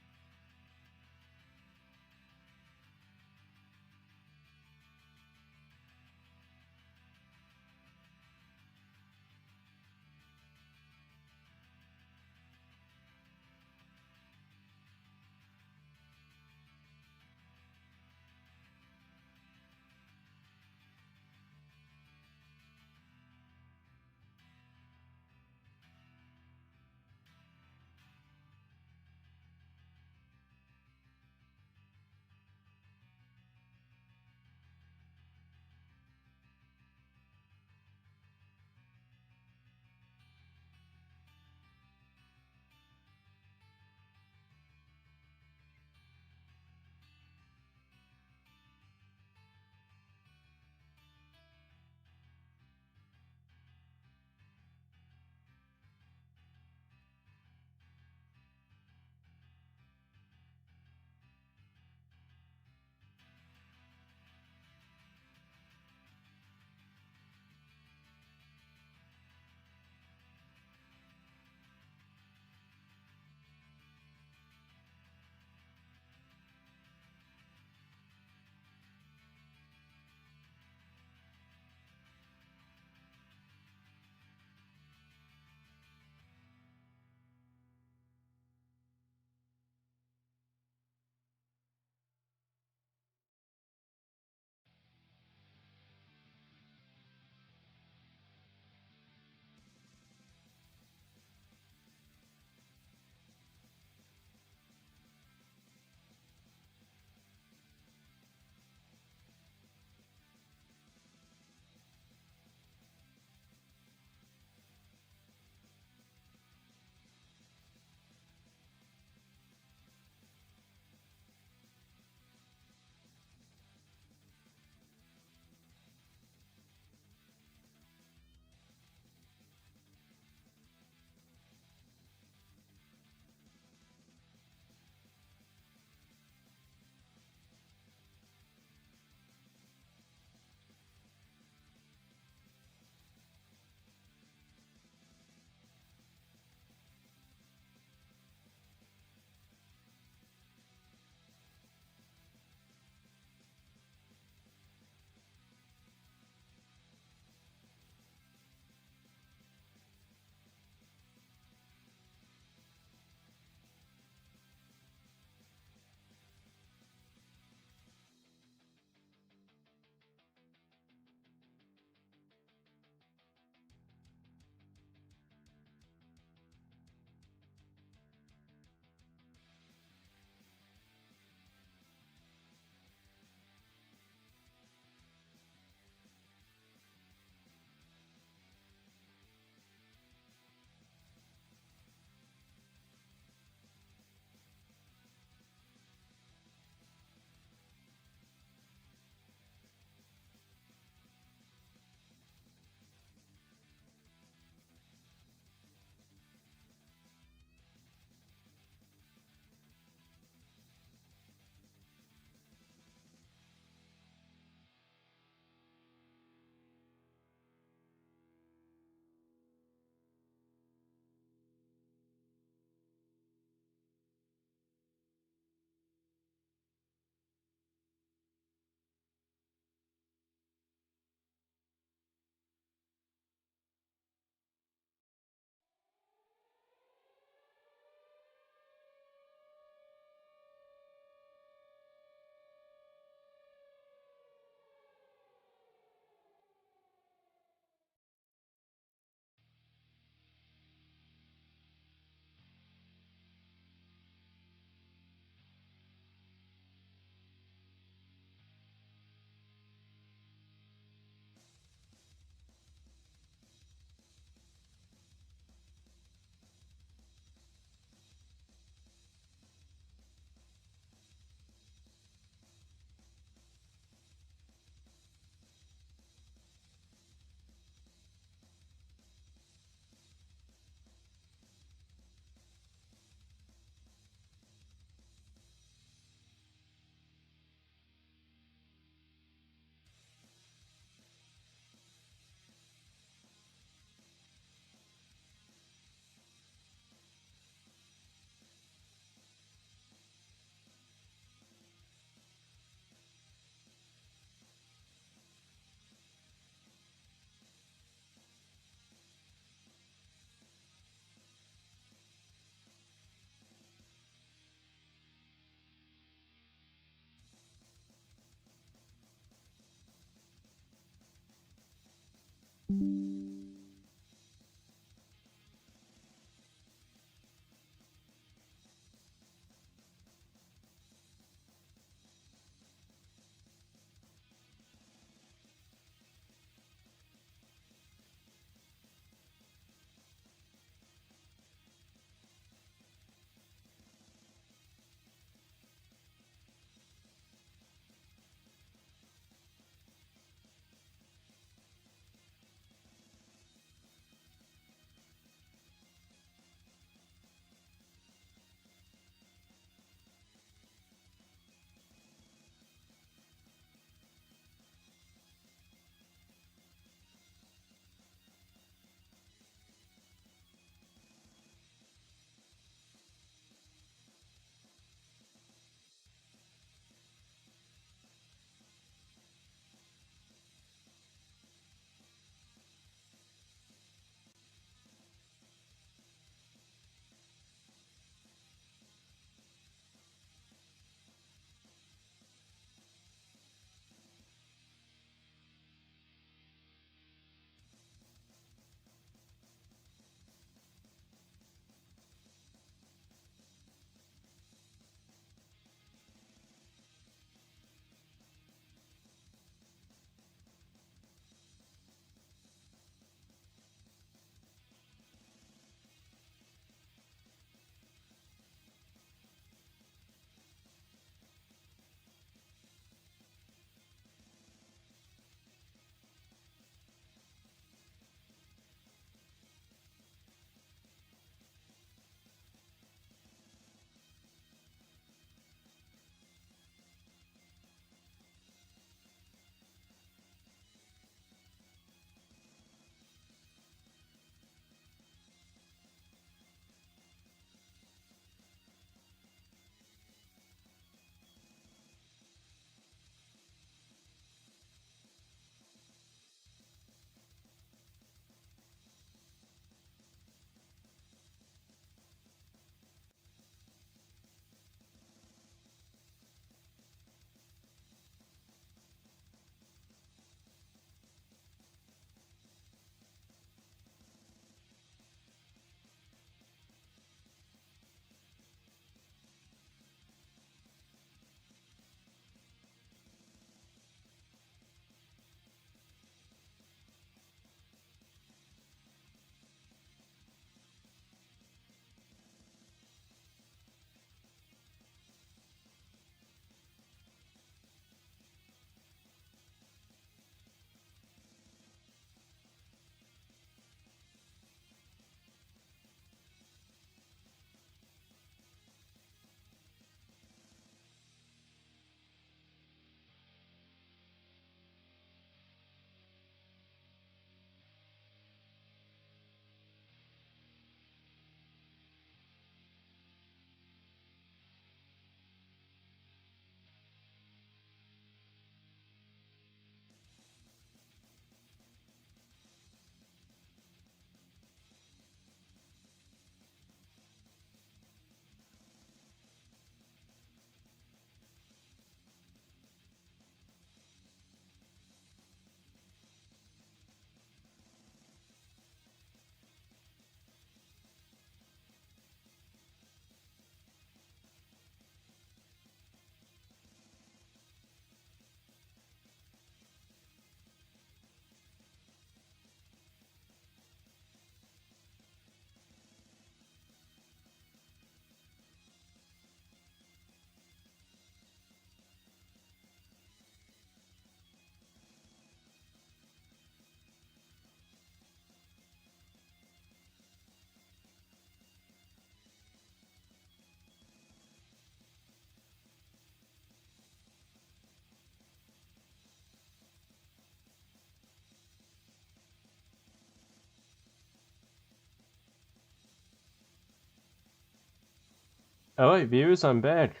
Speaker 1: Alright, viewers, I'm back.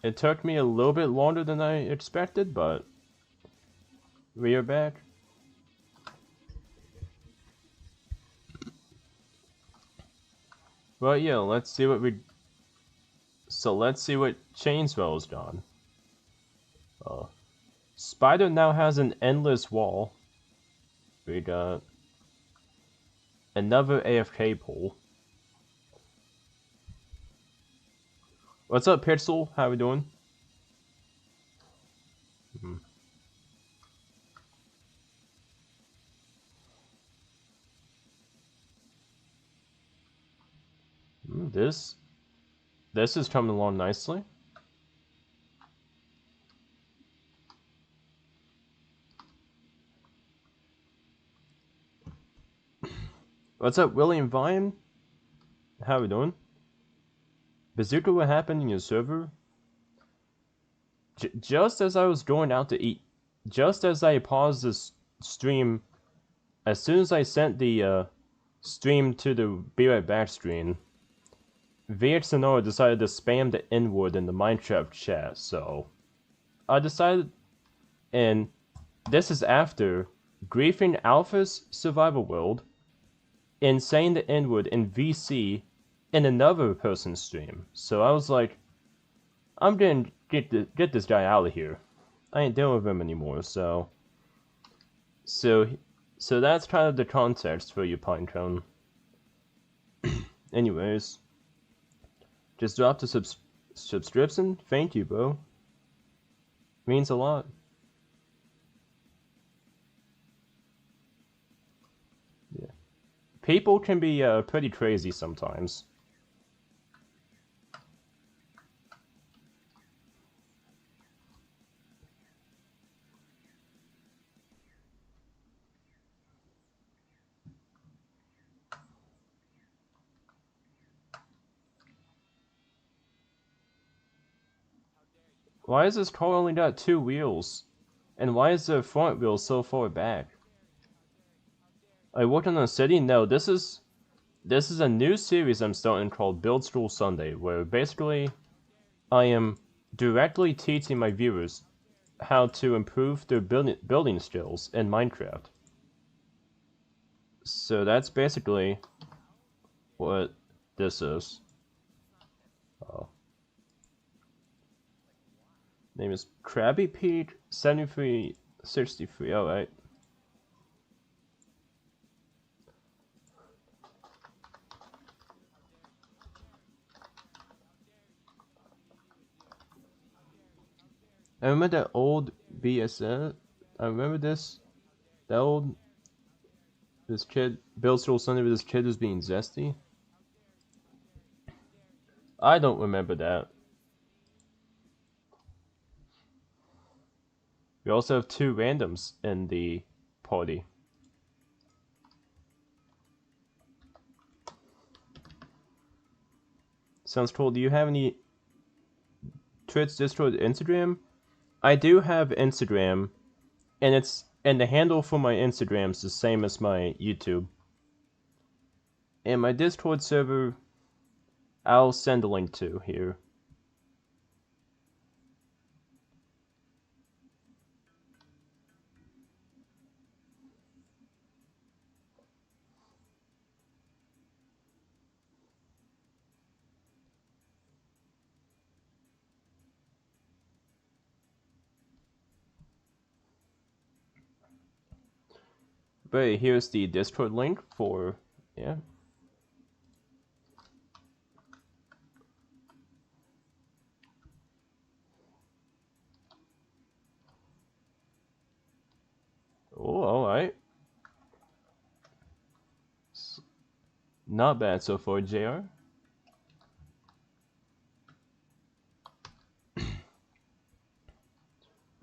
Speaker 1: It took me a little bit longer than I expected, but we are back. Well, yeah, let's see what Chainswell's done. Uh, Spider now has an endless wall. We got another AFK pool. What's up, Pixel? How we doing? This is coming along nicely. What's up, William Vine? How we doing? Bazooka, what happened in your server? Just as I was going out to eat, just as I paused this stream, as soon as I sent the stream to the Be Right Back screen, VXNR decided to spam the N-word in the Minecraft chat, so I decided, and this is after griefing Alpha's survival world and saying the N-word in VC in another person's stream. So I was like, I'm gonna get this guy out of here. I ain't dealing with him anymore. So that's kind of the context for you, Pinecone. Anyways, just dropped a subscription. Thank you, bro. Means a lot. Yeah, people can be pretty crazy sometimes. Why is this car only got 2 wheels? And why is the front wheel so far back? I worked on a city? No, this is a new series I'm starting called Build School Sunday, where basically I am directly teaching my viewers how to improve their building skills in Minecraft. So that's basically what this is. Oh. Name is Krabby Pete 7363. Alright. I remember that old BSN. I remember this. That old. This kid. Build School Sunday where this kid was being zesty. I don't remember that. We also have 2 randoms in the party. Sounds cool. Do you have any Twitch, Discord, Instagram? I do have Instagram, and the handle for my Instagram is the same as my YouTube. And my Discord server, I'll send a link to here. But here's the Discord link for, yeah. Oh, alright. Not bad so far, JR.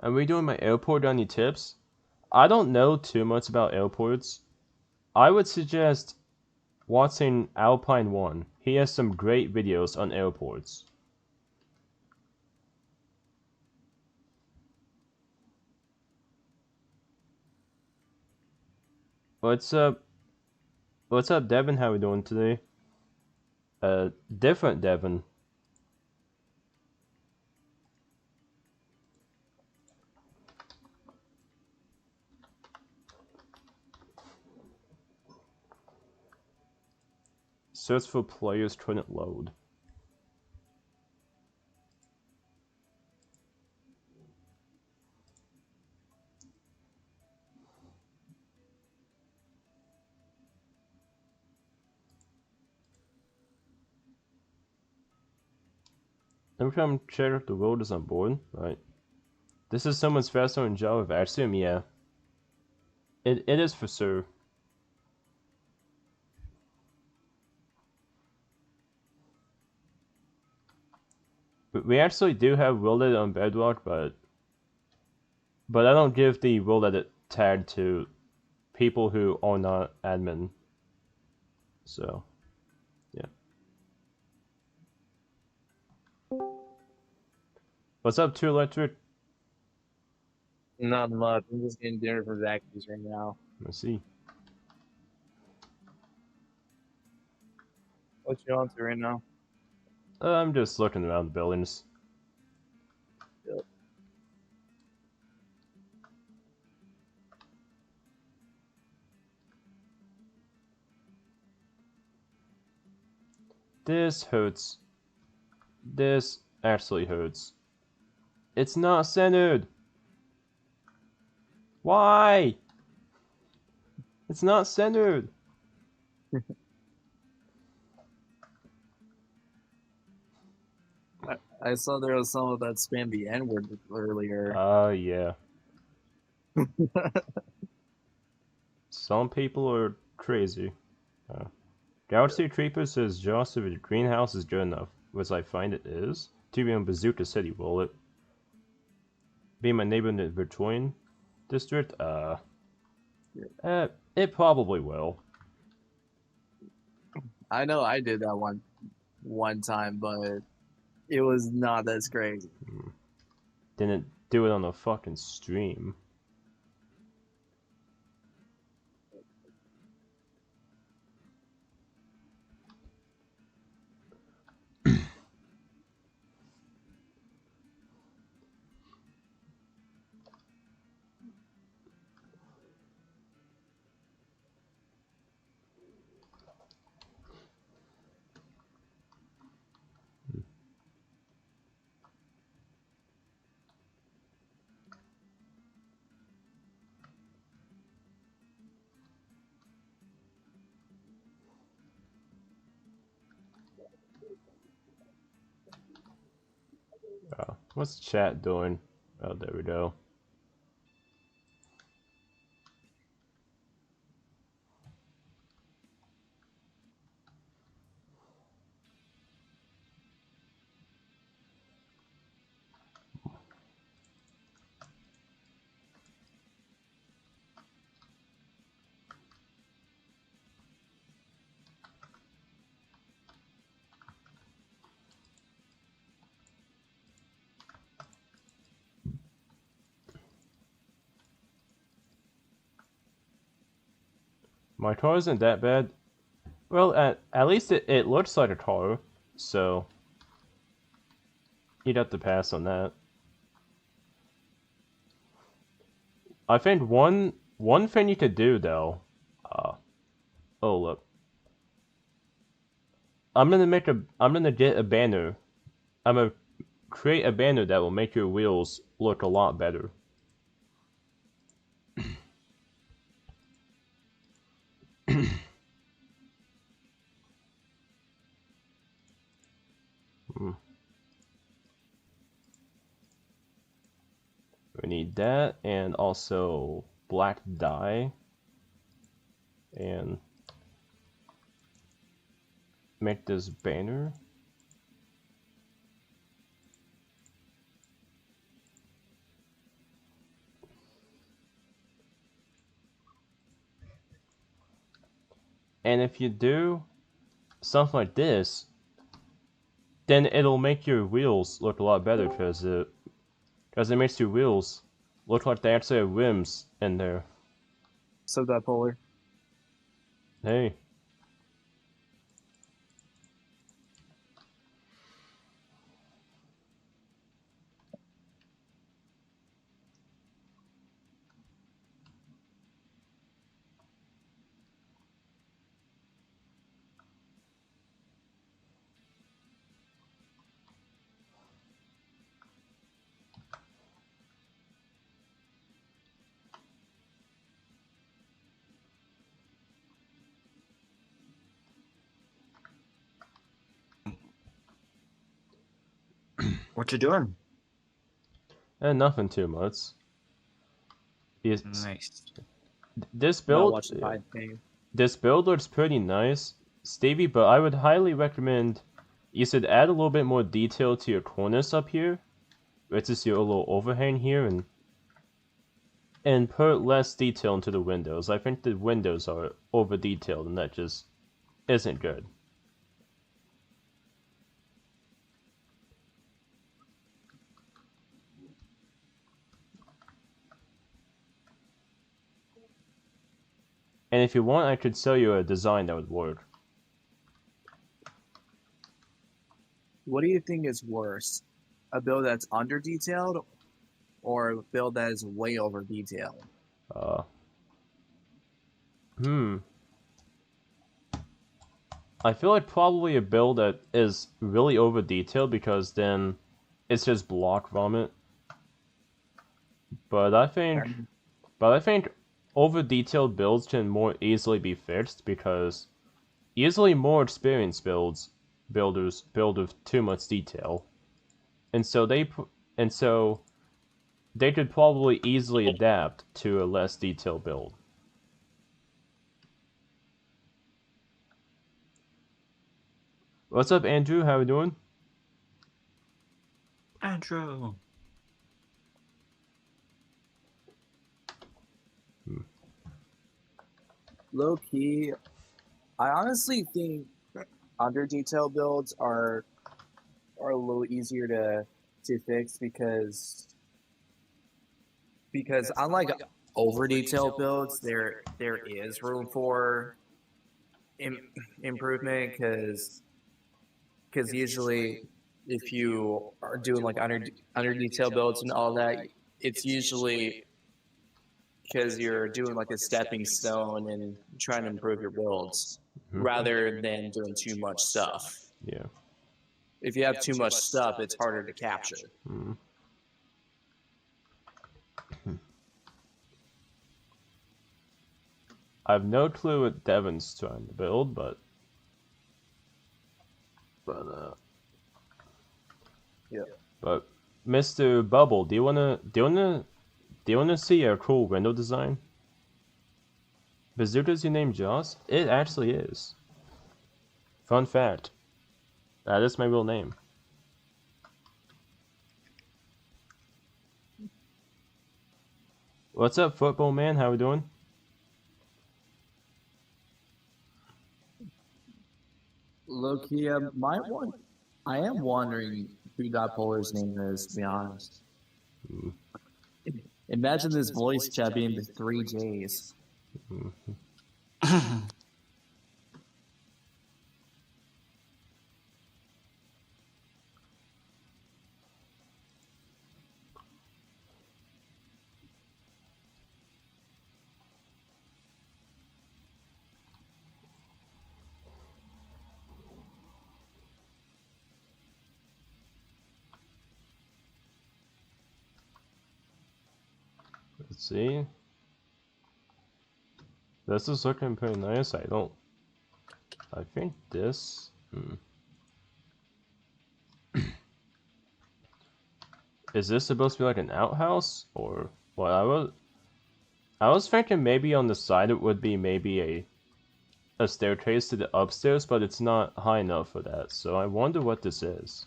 Speaker 1: Are we doing my airport any tips? I don't know too much about airports. I would suggest watching Alpine One. He has some great videos on airports. What's up? What's up, Devin? How we doing today? Different Devin. Search for players couldn't load. Every time I check if the world is on board, right? This is someone's fast on job of Axiom, yeah. It is for sure. But we actually do have world edit on Bedrock, but I don't give the world edit tag to people who are not admin. So, yeah. What's up, Two Electric?
Speaker 4: Not much. I'm just getting dinner from Zaxby's right now.
Speaker 1: Let's see.
Speaker 4: What you on to right now?
Speaker 1: I'm just looking around the buildings.
Speaker 4: Yep.
Speaker 1: This hurts. This actually hurts. It's not centered. Why? It's not centered.
Speaker 4: I saw there was some of that spam the N-word earlier.
Speaker 1: Yeah. Some people are crazy. Galaxy Creeper says just if the greenhouse is good enough, which I find it is, to be in Bazooka City, will it? Be my neighbor in the Victorian district? It probably will.
Speaker 4: I know I did that one time, but it was not as crazy.
Speaker 1: Didn't do it on a fucking stream. What's chat doing? Oh, there we go. My car isn't that bad. Well, at least it looks like a car, so you'd have to pass on that. I think one thing you could do though. Oh look, I'm gonna get a banner. I'm gonna create a banner that will make your wheels look a lot better. We need that and also black dye and make this banner. And if you do something like this, then it'll make your wheels look a lot better because it makes your wheels look like they actually have rims in there.
Speaker 4: So that polar.
Speaker 1: Hey.
Speaker 2: What you doing?
Speaker 1: And nothing too much.
Speaker 2: Nice.
Speaker 1: This
Speaker 4: Not
Speaker 1: build,
Speaker 4: watching Tide game.
Speaker 1: this build looks pretty nice, Stevie, but I would highly recommend you should add a little bit more detail to your cornice up here. It's just your little overhang here, and put less detail into the windows. I think the windows are over detailed, and that just isn't good. And if you want, I could show you a design that would work.
Speaker 4: What do you think is worse? A build that's under detailed or a build that is way over detailed?
Speaker 1: I feel like probably a build that is really over detailed, because then it's just block vomit. But I think over detailed builds can more easily be fixed, because easily more experienced builders build with too much detail, and so they could probably easily adapt to a less detailed build. What's up, Andrew? How we doing?
Speaker 2: Andrew.
Speaker 4: Low key, I honestly think under detailed builds are a little easier to fix because unlike over detailed builds, there is room for improvement because usually if you are doing like under detailed builds and all that, it's usually because you're doing like a stepping stone and trying to improve your builds rather than doing too much stuff.
Speaker 1: Yeah.
Speaker 4: If you have too much stuff, it's harder to capture.
Speaker 1: I have no clue what Devin's trying to build, but
Speaker 4: yeah.
Speaker 1: But Mr. Bubble, do you wanna see a cool window design? Bazooka's your name, Joss? It actually is. Fun fact. That is my real name. What's up, football man? How we doing?
Speaker 4: Low-key, I am wondering who that Polar's name is, to be honest. Imagine this voice chat being the 3 J's.
Speaker 1: Let's see. This is looking pretty nice. I think this... Is this supposed to be like an outhouse? Or what? I was thinking maybe on the side it would be maybe a staircase to the upstairs, but it's not high enough for that. So I wonder what this is.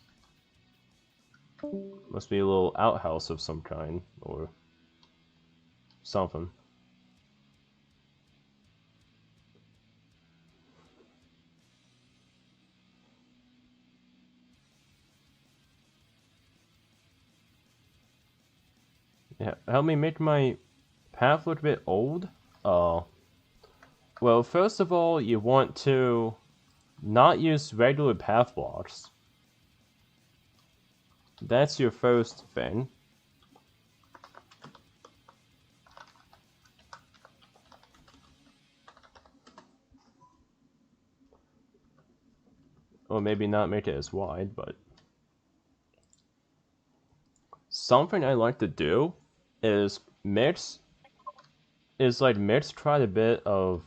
Speaker 1: Must be a little outhouse of some kind, or something. Yeah, help me make my path look a bit old. Well, first of all, you want to not use regular path blocks. That's your first thing. Or maybe not make it as wide, but... Something I like to do is mix quite a bit of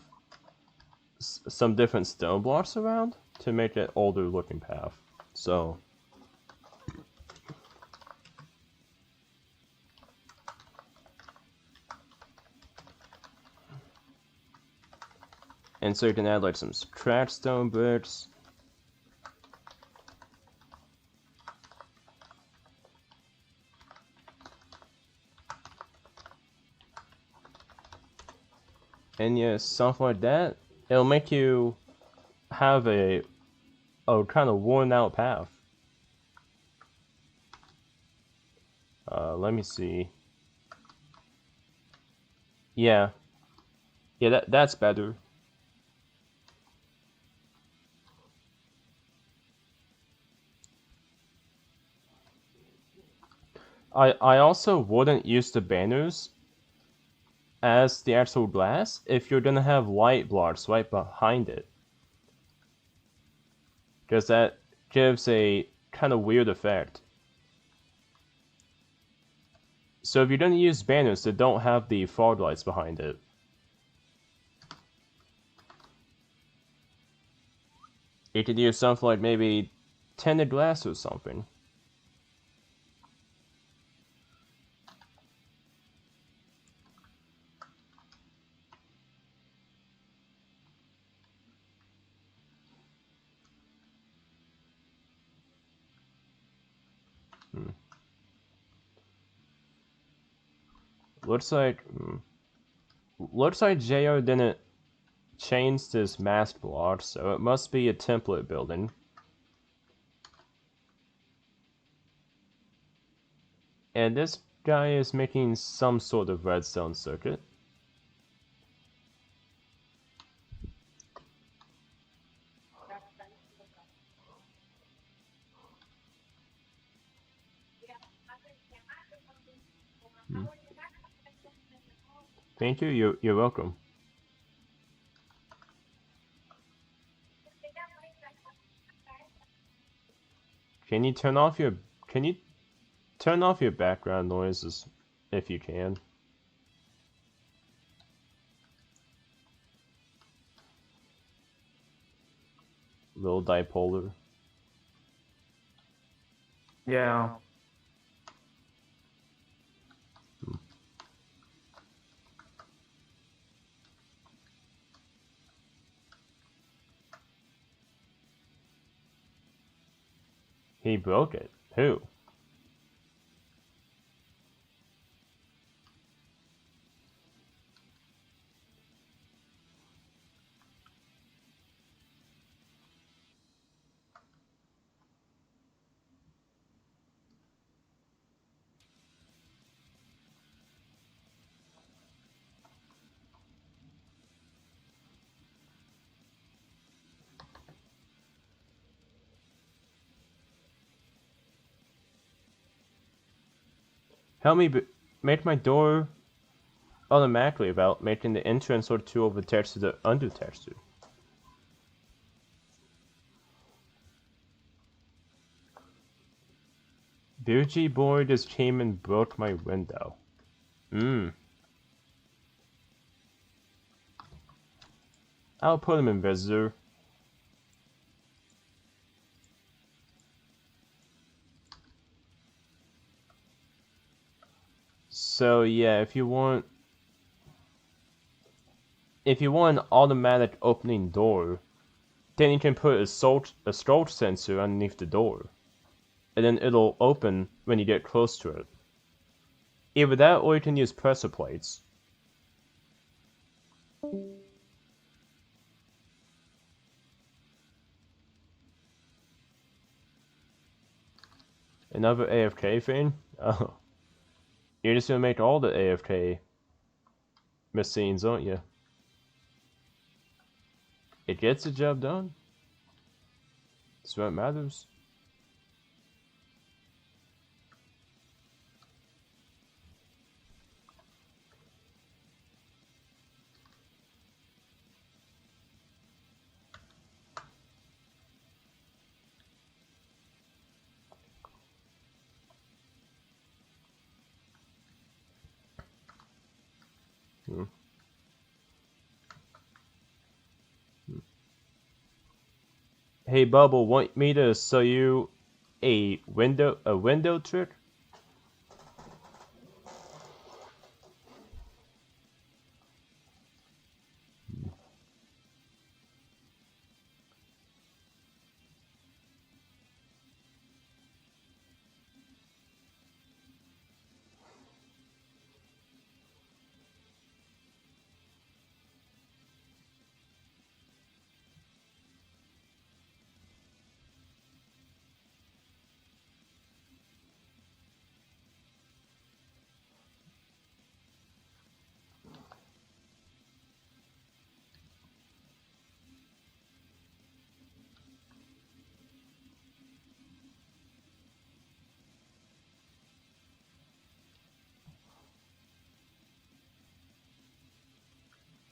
Speaker 1: some different stone blocks around to make an older looking path. So And so you can add like some scratch stone bricks. And yeah, something like that. It'll make you have a kind of worn out path. Let me see. Yeah. Yeah, that's better. I also wouldn't use the banners as the actual glass if you're gonna have light blocks right behind it. Because that gives a kind of weird effect. So if you're gonna use banners that don't have the fog lights behind it, you could use something like maybe tinted glass or something. Looks like JR didn't change this mask block, so it must be a template building. And this guy is making some sort of redstone circuit. Thank you. You're welcome. Can you turn off your background noises if you can? Little dipolar.
Speaker 2: Yeah.
Speaker 1: He broke it. Who? Help me make my door automatically about making the entrance or two over text to the under texture. Bougie boy just came and broke my window. I'll put him in visitor. So yeah, if you want an automatic opening door, then you can put a stroke sensor underneath the door, and then it'll open when you get close to it. Either that, or you can use pressure plates. Another AFK thing? Oh. You're just gonna make all the AFK machines, aren't you? It gets the job done. That's what matters. Hey Bubble, want me to show you a window trick?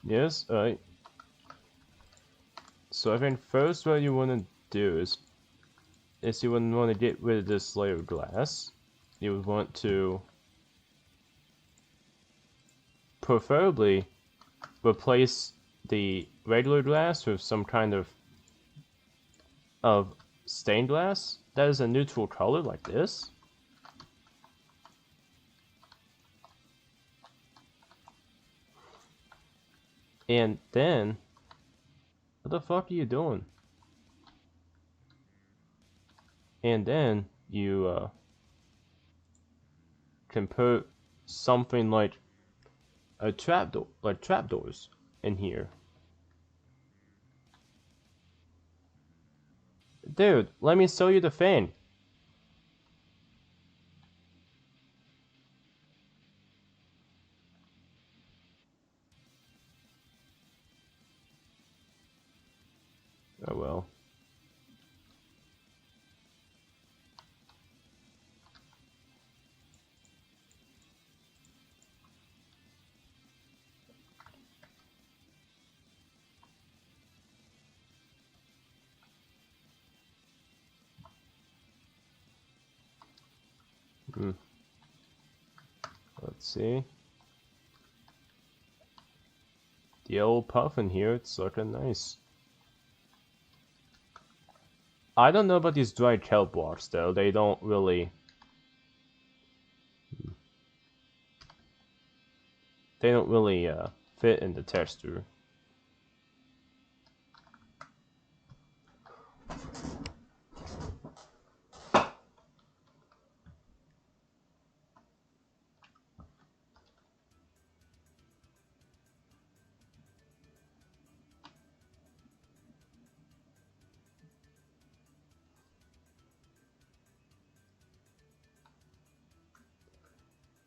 Speaker 1: Yes, alright. So I think first what you want to do is you would want to get rid of this layer of glass. You would want to preferably replace the regular glass with some kind of stained glass that is a neutral color like this. And then, what the fuck are you doing? And then you can put something like a trapdoor, like trapdoors in here. Dude, let me show you the fan. Oh well. Let's see. The old puffin here, it's looking nice. I don't know about these dry kelp blocks though, they don't really... They don't really fit in the texture.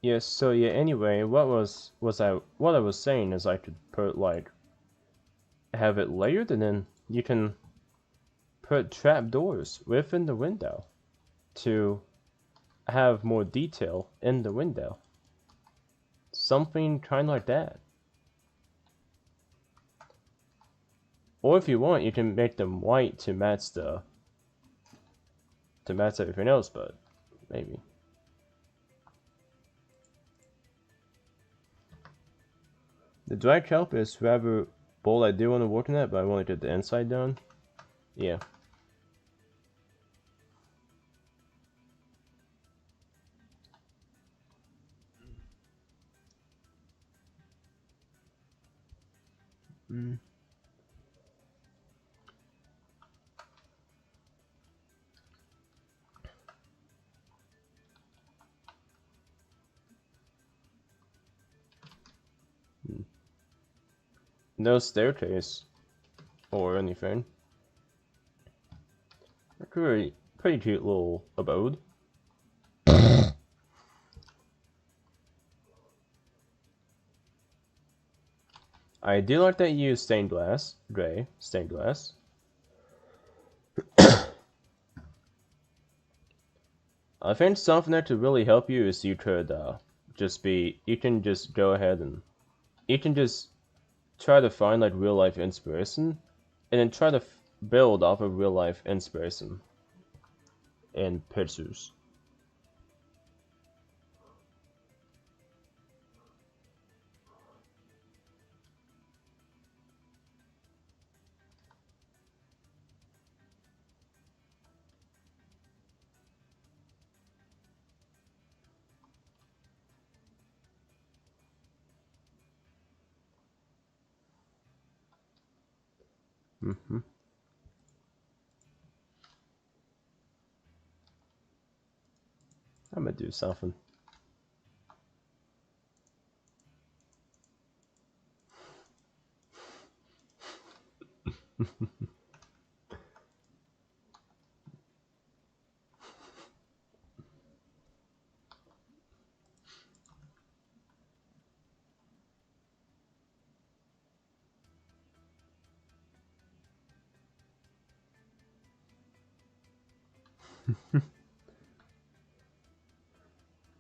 Speaker 1: Yes, so yeah, anyway, what I was saying is I could put like have it layered and then you can put trapdoors within the window to have more detail in the window. Something kind of like that. Or if you want, you can make them white to match everything else, but maybe. The dry kelp is rather bold. I do want to work on that, but I want to get the inside done. Yeah. No staircase or anything. Pretty cute little abode. I do like that you use stained glass, gray stained glass. I think something that could really help you is you can just go ahead and you can just try to find like real life inspiration, and then try to build off of real life inspiration in pictures. I'm gonna do something.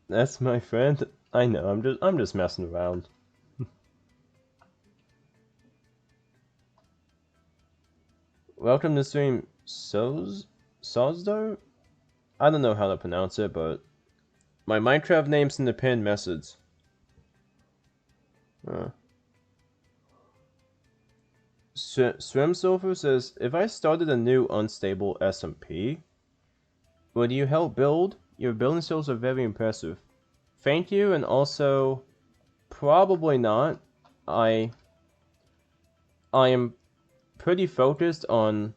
Speaker 1: That's my friend. I know. I'm just messing around. welcome to stream Sozdo? I don't know how to pronounce it, but my Minecraft name's in the pinned message. Swim Sulfur says, if I started a new unstable SMP, would you help build? Your building skills are very impressive. Thank you, and also, probably not. I am pretty focused on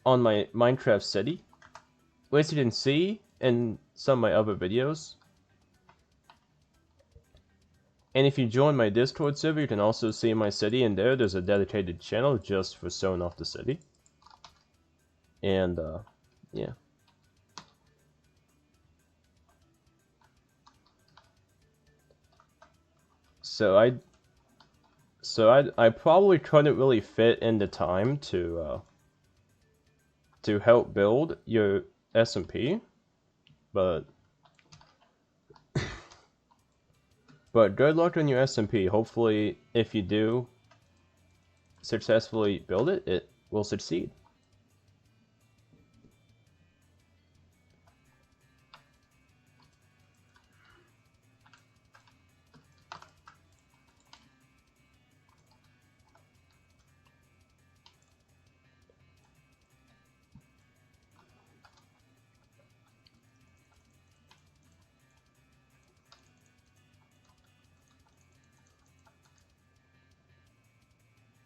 Speaker 1: my Minecraft city, which you can see in some of my other videos. And if you join my Discord server, you can also see my city, and there's a dedicated channel just for showing off the city. And, yeah. So I probably couldn't really fit in the time to help build your SMP, but good luck on your SMP. Hopefully, if you do successfully build it, it will succeed.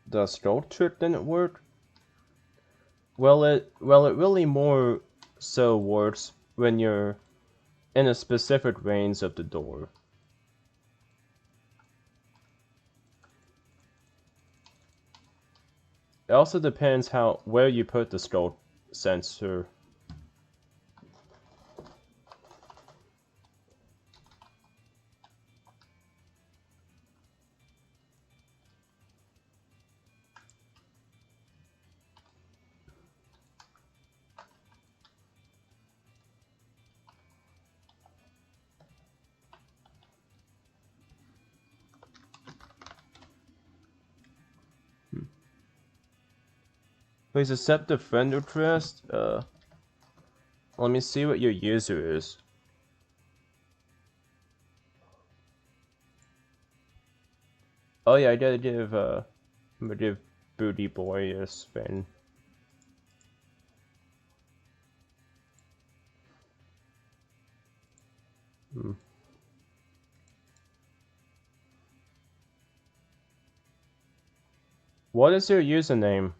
Speaker 1: The scroll trick didn't work? Well, it really more so works when you're in a specific range of the door. It also depends where you put the scroll sensor. Please accept the friend request. Let me see what your user is. Oh yeah, I gotta give I'm gonna give Booty Boy a spin. What is your username?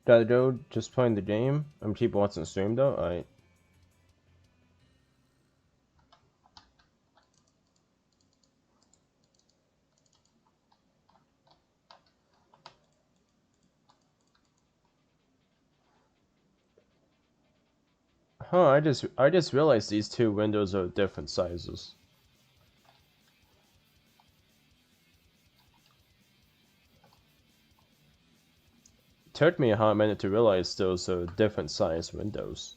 Speaker 1: Gotta go, just playing the game. I'm keep watching the stream though. Alright. Huh, I just realized these two windows are different sizes. Took me a hot minute to realize those are different size windows.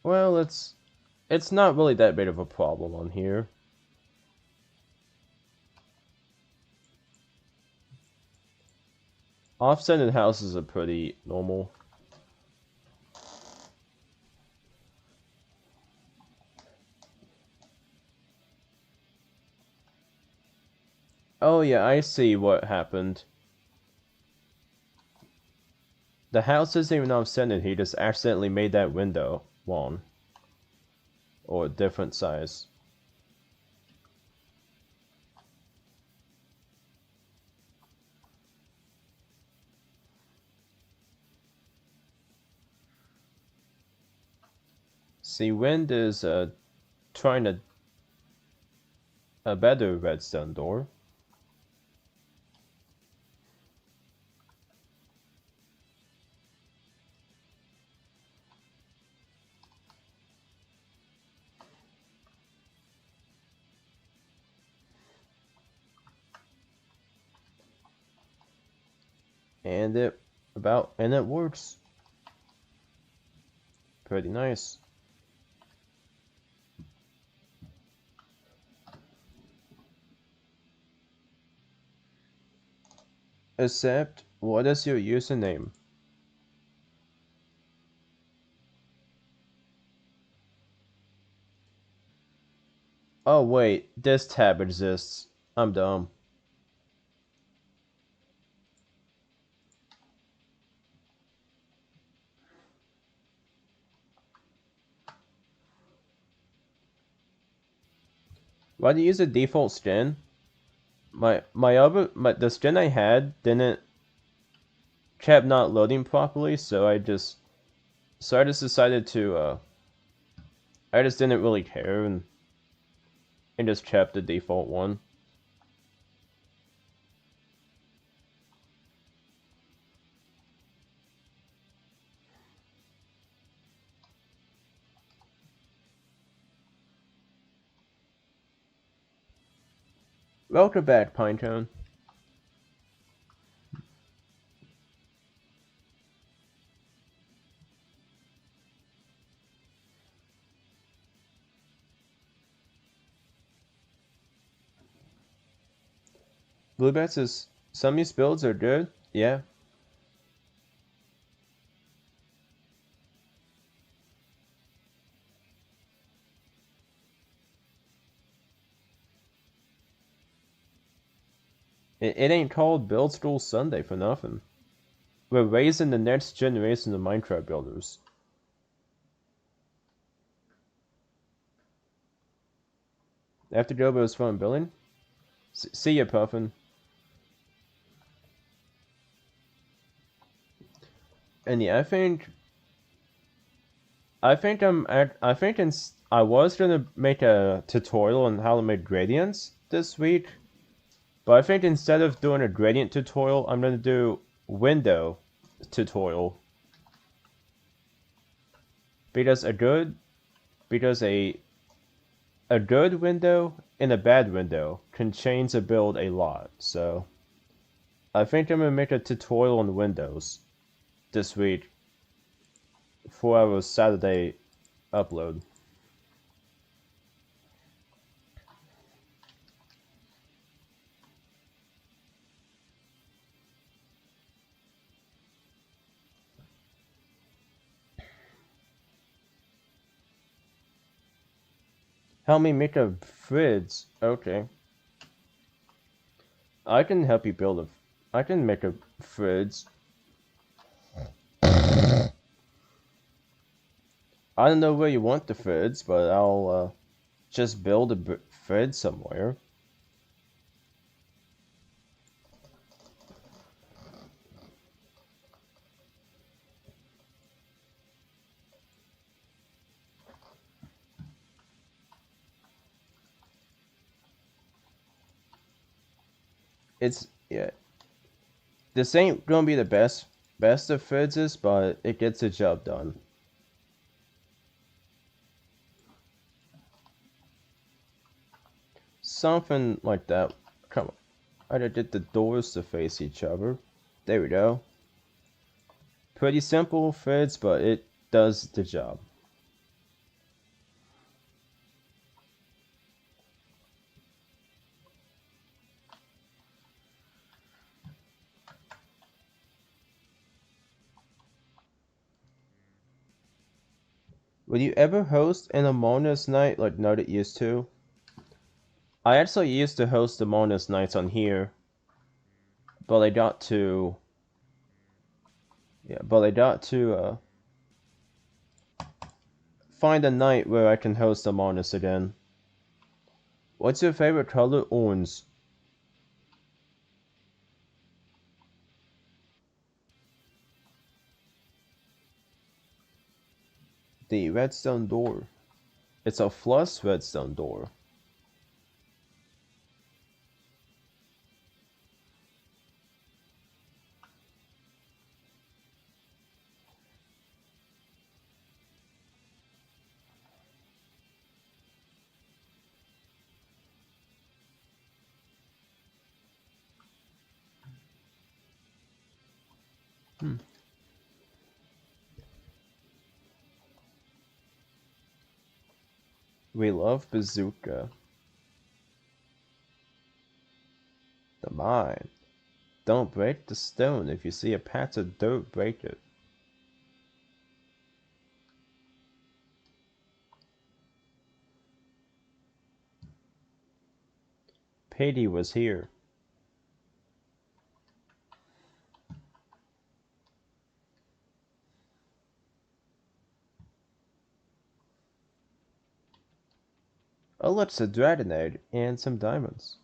Speaker 1: Well, it's not really that big of a problem on here. Offsetted houses are pretty normal. Oh yeah, I see what happened. The house isn't even offsetted, he just accidentally made that window long. Or a different size. See, Wind is trying to a better redstone door. And it works. Pretty nice. Except, what is your username? Oh wait, this tab exists. I'm dumb. Why do you use a default skin? The skin I had didn't kept not loading properly, so I just decided to I just didn't really care and just kept the default one. Welcome back, Pinecone. Bluebet says, some of these builds are good. Yeah. It ain't called Build School Sunday for nothing. We're raising the next generation of Minecraft builders. After go, but it was fun building. See ya, Puffin. And yeah, I was gonna make a tutorial on how to make gradients this week, but I think instead of doing a gradient tutorial, I'm gonna do window tutorial. Because a good window and a bad window can change the build a lot. So I think I'm gonna make a tutorial on windows this week for our Saturday upload. Help me make a fridge. Okay. I can help you build I can make a fridge. I don't know where you want the fridge, but I'll just build a fridge somewhere. It's yeah. This ain't gonna be the best of fritzes, but it gets the job done. Something like that. Come on. I gotta get the doors to face each other. There we go. Pretty simple fritz, but it does the job. Would you ever host an Among Us night like Nugget used to? I actually used to host Among Us nights on here, but I got to find a night where I can host Among Us again. What's your favorite color? Orange. The redstone door. It's a flush redstone door. We love bazooka. The mine. Don't break the stone. If you see a patch of dirt, break it. Pity was here. Oh, look, it's a dragon egg and some diamonds.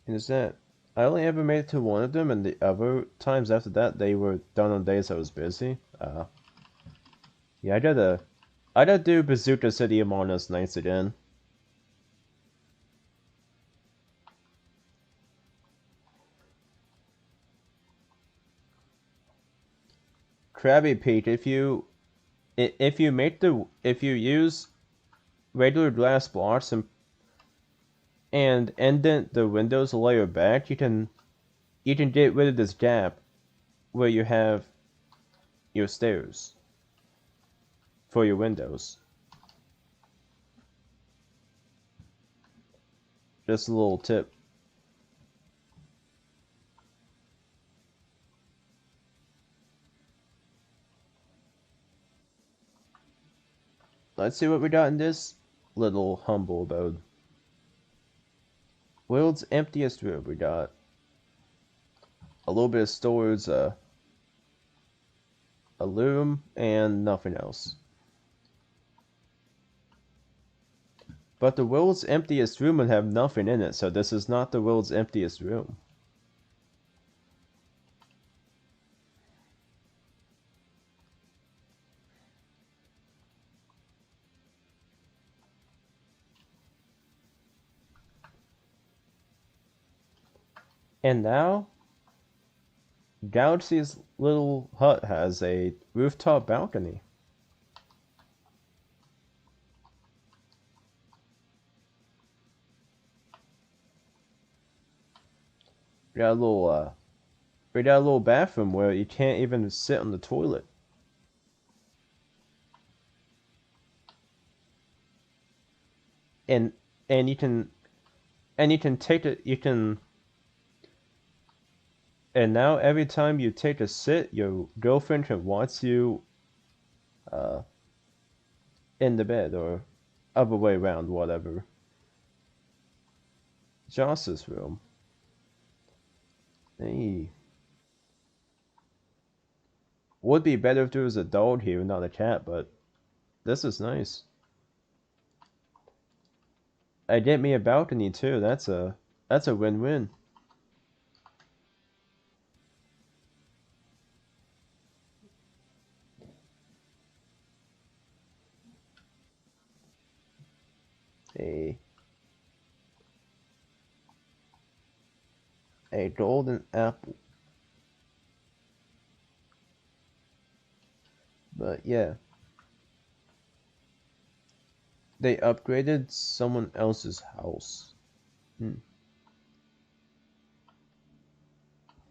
Speaker 1: And is that... I only ever made it to one of them, and the other times after that, they were done on days I was busy. Yeah, I gotta do Bazooka City Among Us nights again. Krabby Pete, if you use regular glass blocks and indent the windows a layer back, you can get rid of this gap where you have your stairs for your windows. Just a little tip. Let's see what we got in this little humble abode. World's emptiest room. We got a little bit of storage, a loom, and nothing else. But the world's emptiest room would have nothing in it, so this is not the world's emptiest room. And now, Galaxy's little hut has a rooftop balcony. We got a little bathroom where you can't even sit on the toilet. And you can take it, and now every time you take a sit, your girlfriend can watch you in the bed, or other way around, whatever. Joss's room. Hey. Would be better if there was a dog here, not a cat, but this is nice. I get me a balcony too. That's a win-win. Hey. A golden apple. But yeah. They upgraded someone else's house. Hmm.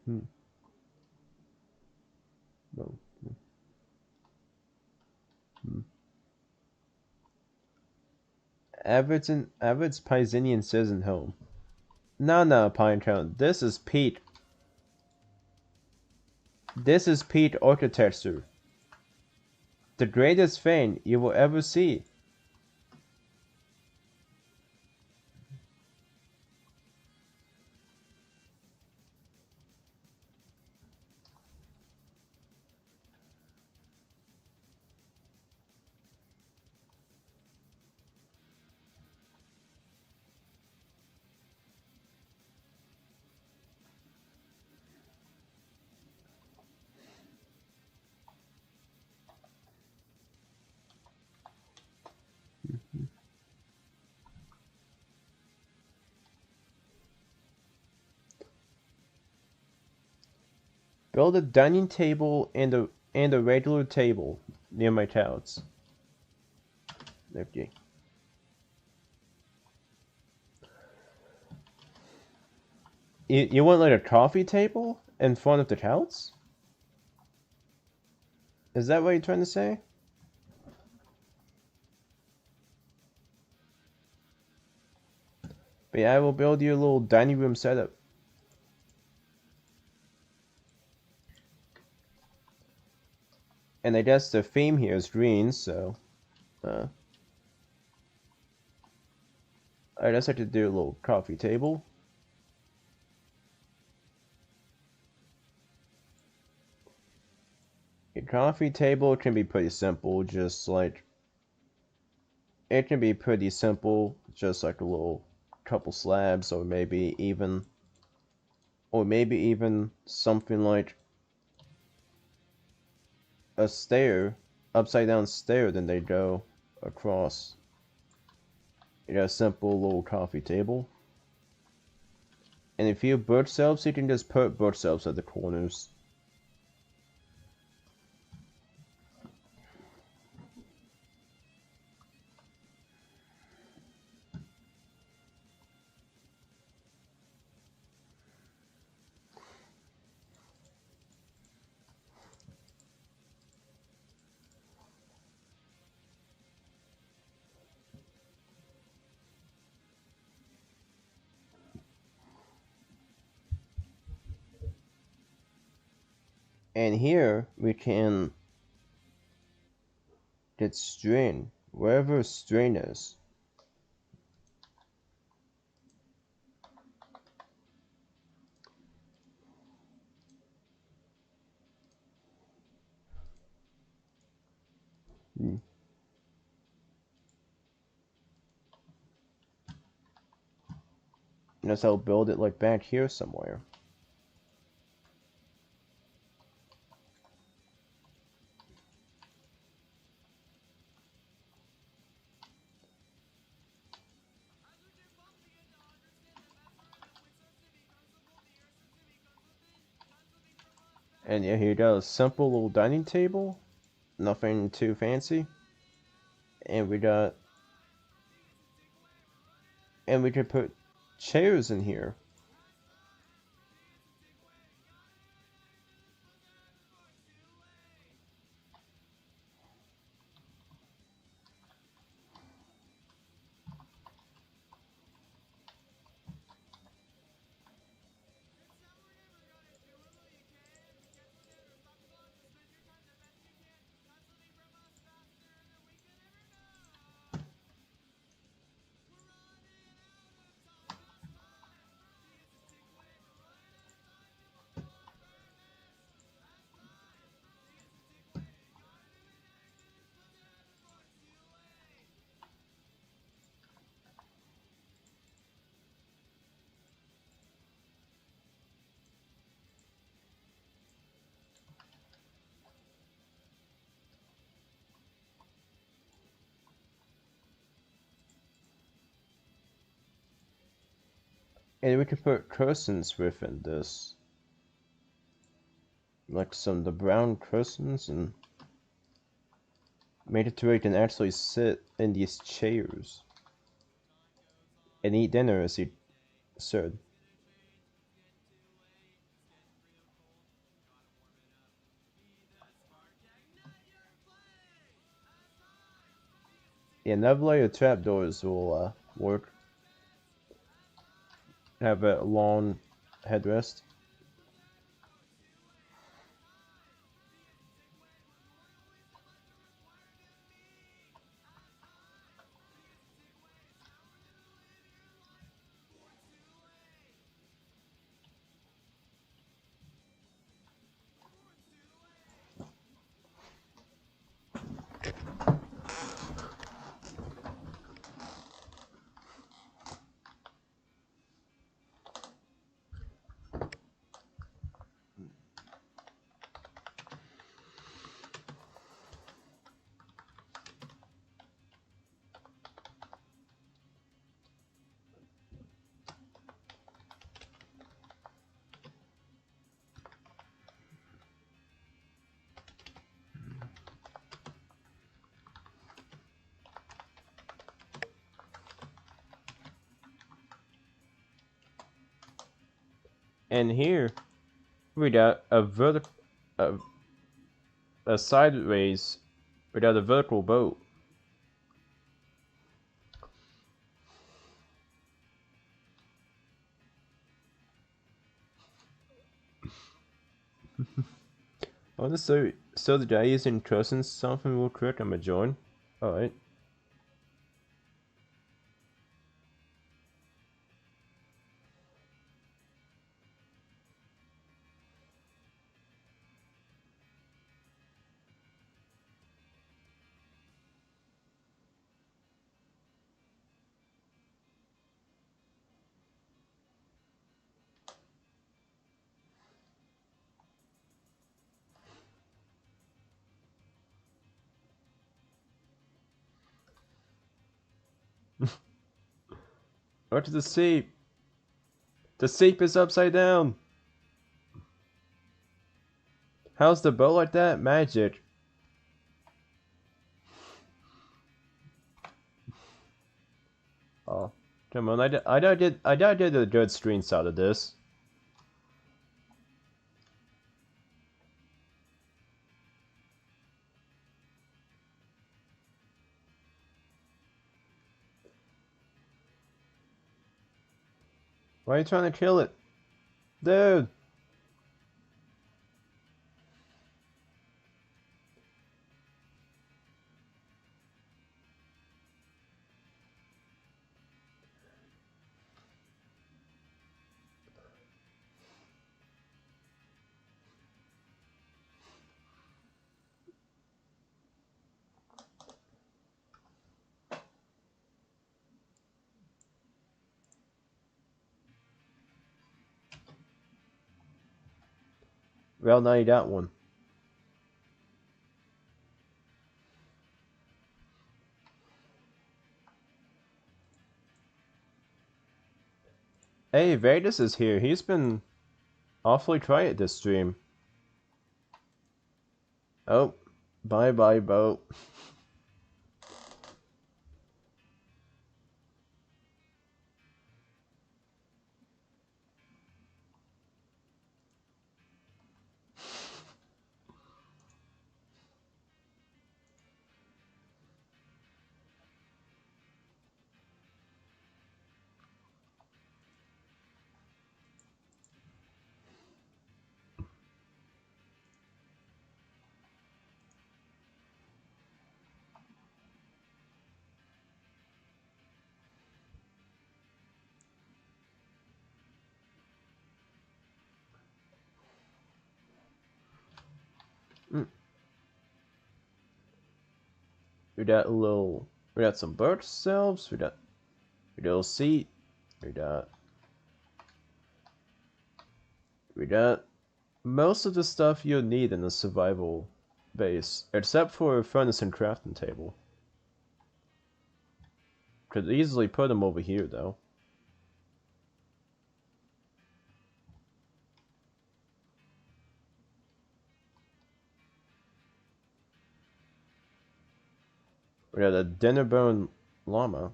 Speaker 1: Hmm. No. Hmm. Avid's Pisinian citizen home. No, Pinecone. This is Pete. This is Pete architecture. The greatest thing you will ever see. Build a dining table and a regular table near my couch. Okay. You want like a coffee table in front of the couch? Is that what you're trying to say? But yeah, I will build you a little dining room setup. And I guess the theme here is green, so I just have to do a little coffee table. A coffee table can be pretty simple, just like it can be pretty simple, just like a little couple slabs, or maybe even something like a stair, upside down stair, then they go across. You got a simple little coffee table. And if you have bookshelves, you can just put bookshelves at the corners. And here we can get string, wherever string is. Guess I'll build it like back here somewhere. And yeah, here you go, a simple little dining table, nothing too fancy. And we can put chairs in here. And we can put cushions within this. Like the brown cushions, and make it to where you can actually sit in these chairs. And eat dinner as you said. Yeah, another layer of trapdoors will work. Have a long headrest. And here we got a sideways without a vertical boat. I want to so the guy using cussing something real quick. I'm gonna join. Alright. Or to the seat. The seat is upside down. How's the boat like that? Magic. Oh, come on! I did a good screenshot of this. Why are you trying to kill it, dude? Well, now you got one. Hey, Vegas is here. He's been awfully quiet this stream. Oh, bye, boat. We got some bird cells. We got a little seat. We got most of the stuff you'll need in a survival base, except for a furnace and crafting table. Could easily put them over here, though. We got a Dinnerbone llama.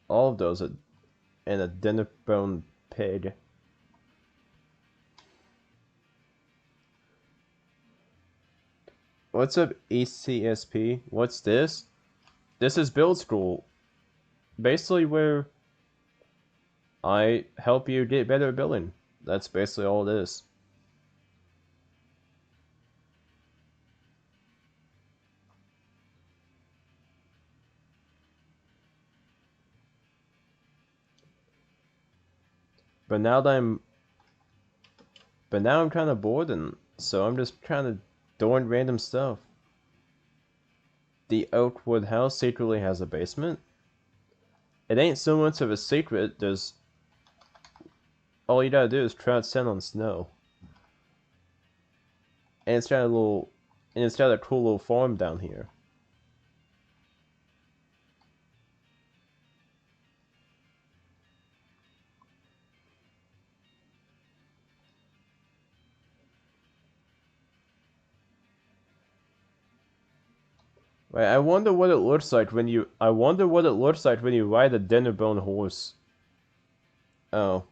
Speaker 1: All of those, and a Dinnerbone pig. What's up, ECSP? What's this? This is Build School. Basically where I help you get better at building. That's basically all it is. But now I'm kind of bored, and so I'm just kind of doing random stuff. The Oakwood house secretly has a basement. It ain't so much of a secret. There's all you gotta do is try to stand on snow, and it's got a cool little farm down here. Right, I wonder what it looks like when you ride a Dinnerbone horse. Oh.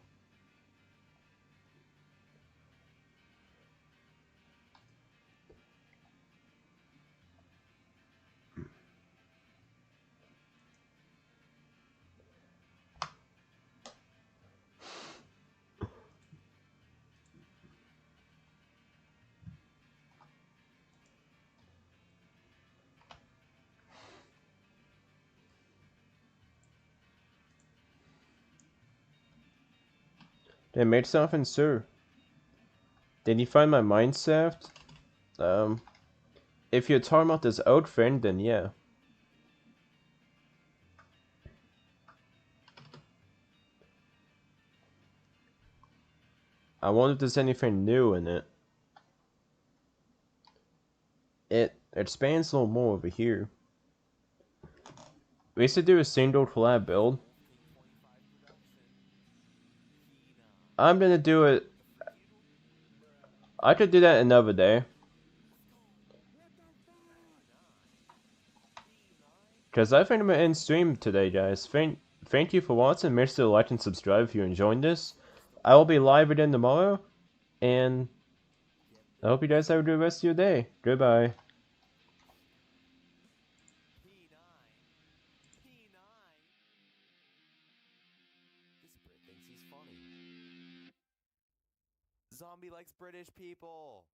Speaker 1: They made something, sir. Did you find my mine shaft? If you're talking about this old friend, then yeah. I wonder if there's anything new in it. It expands a little more over here. We used to do a single collab build. I'm gonna do it. I could do that another day. Because I think I'm gonna end stream today, guys. Thank you for watching. Make sure to like and subscribe if you're enjoying this. I will be live again tomorrow. And I hope you guys have a good rest of your day. Goodbye.
Speaker 5: This Brit thinks he's funny. Zombie likes British people.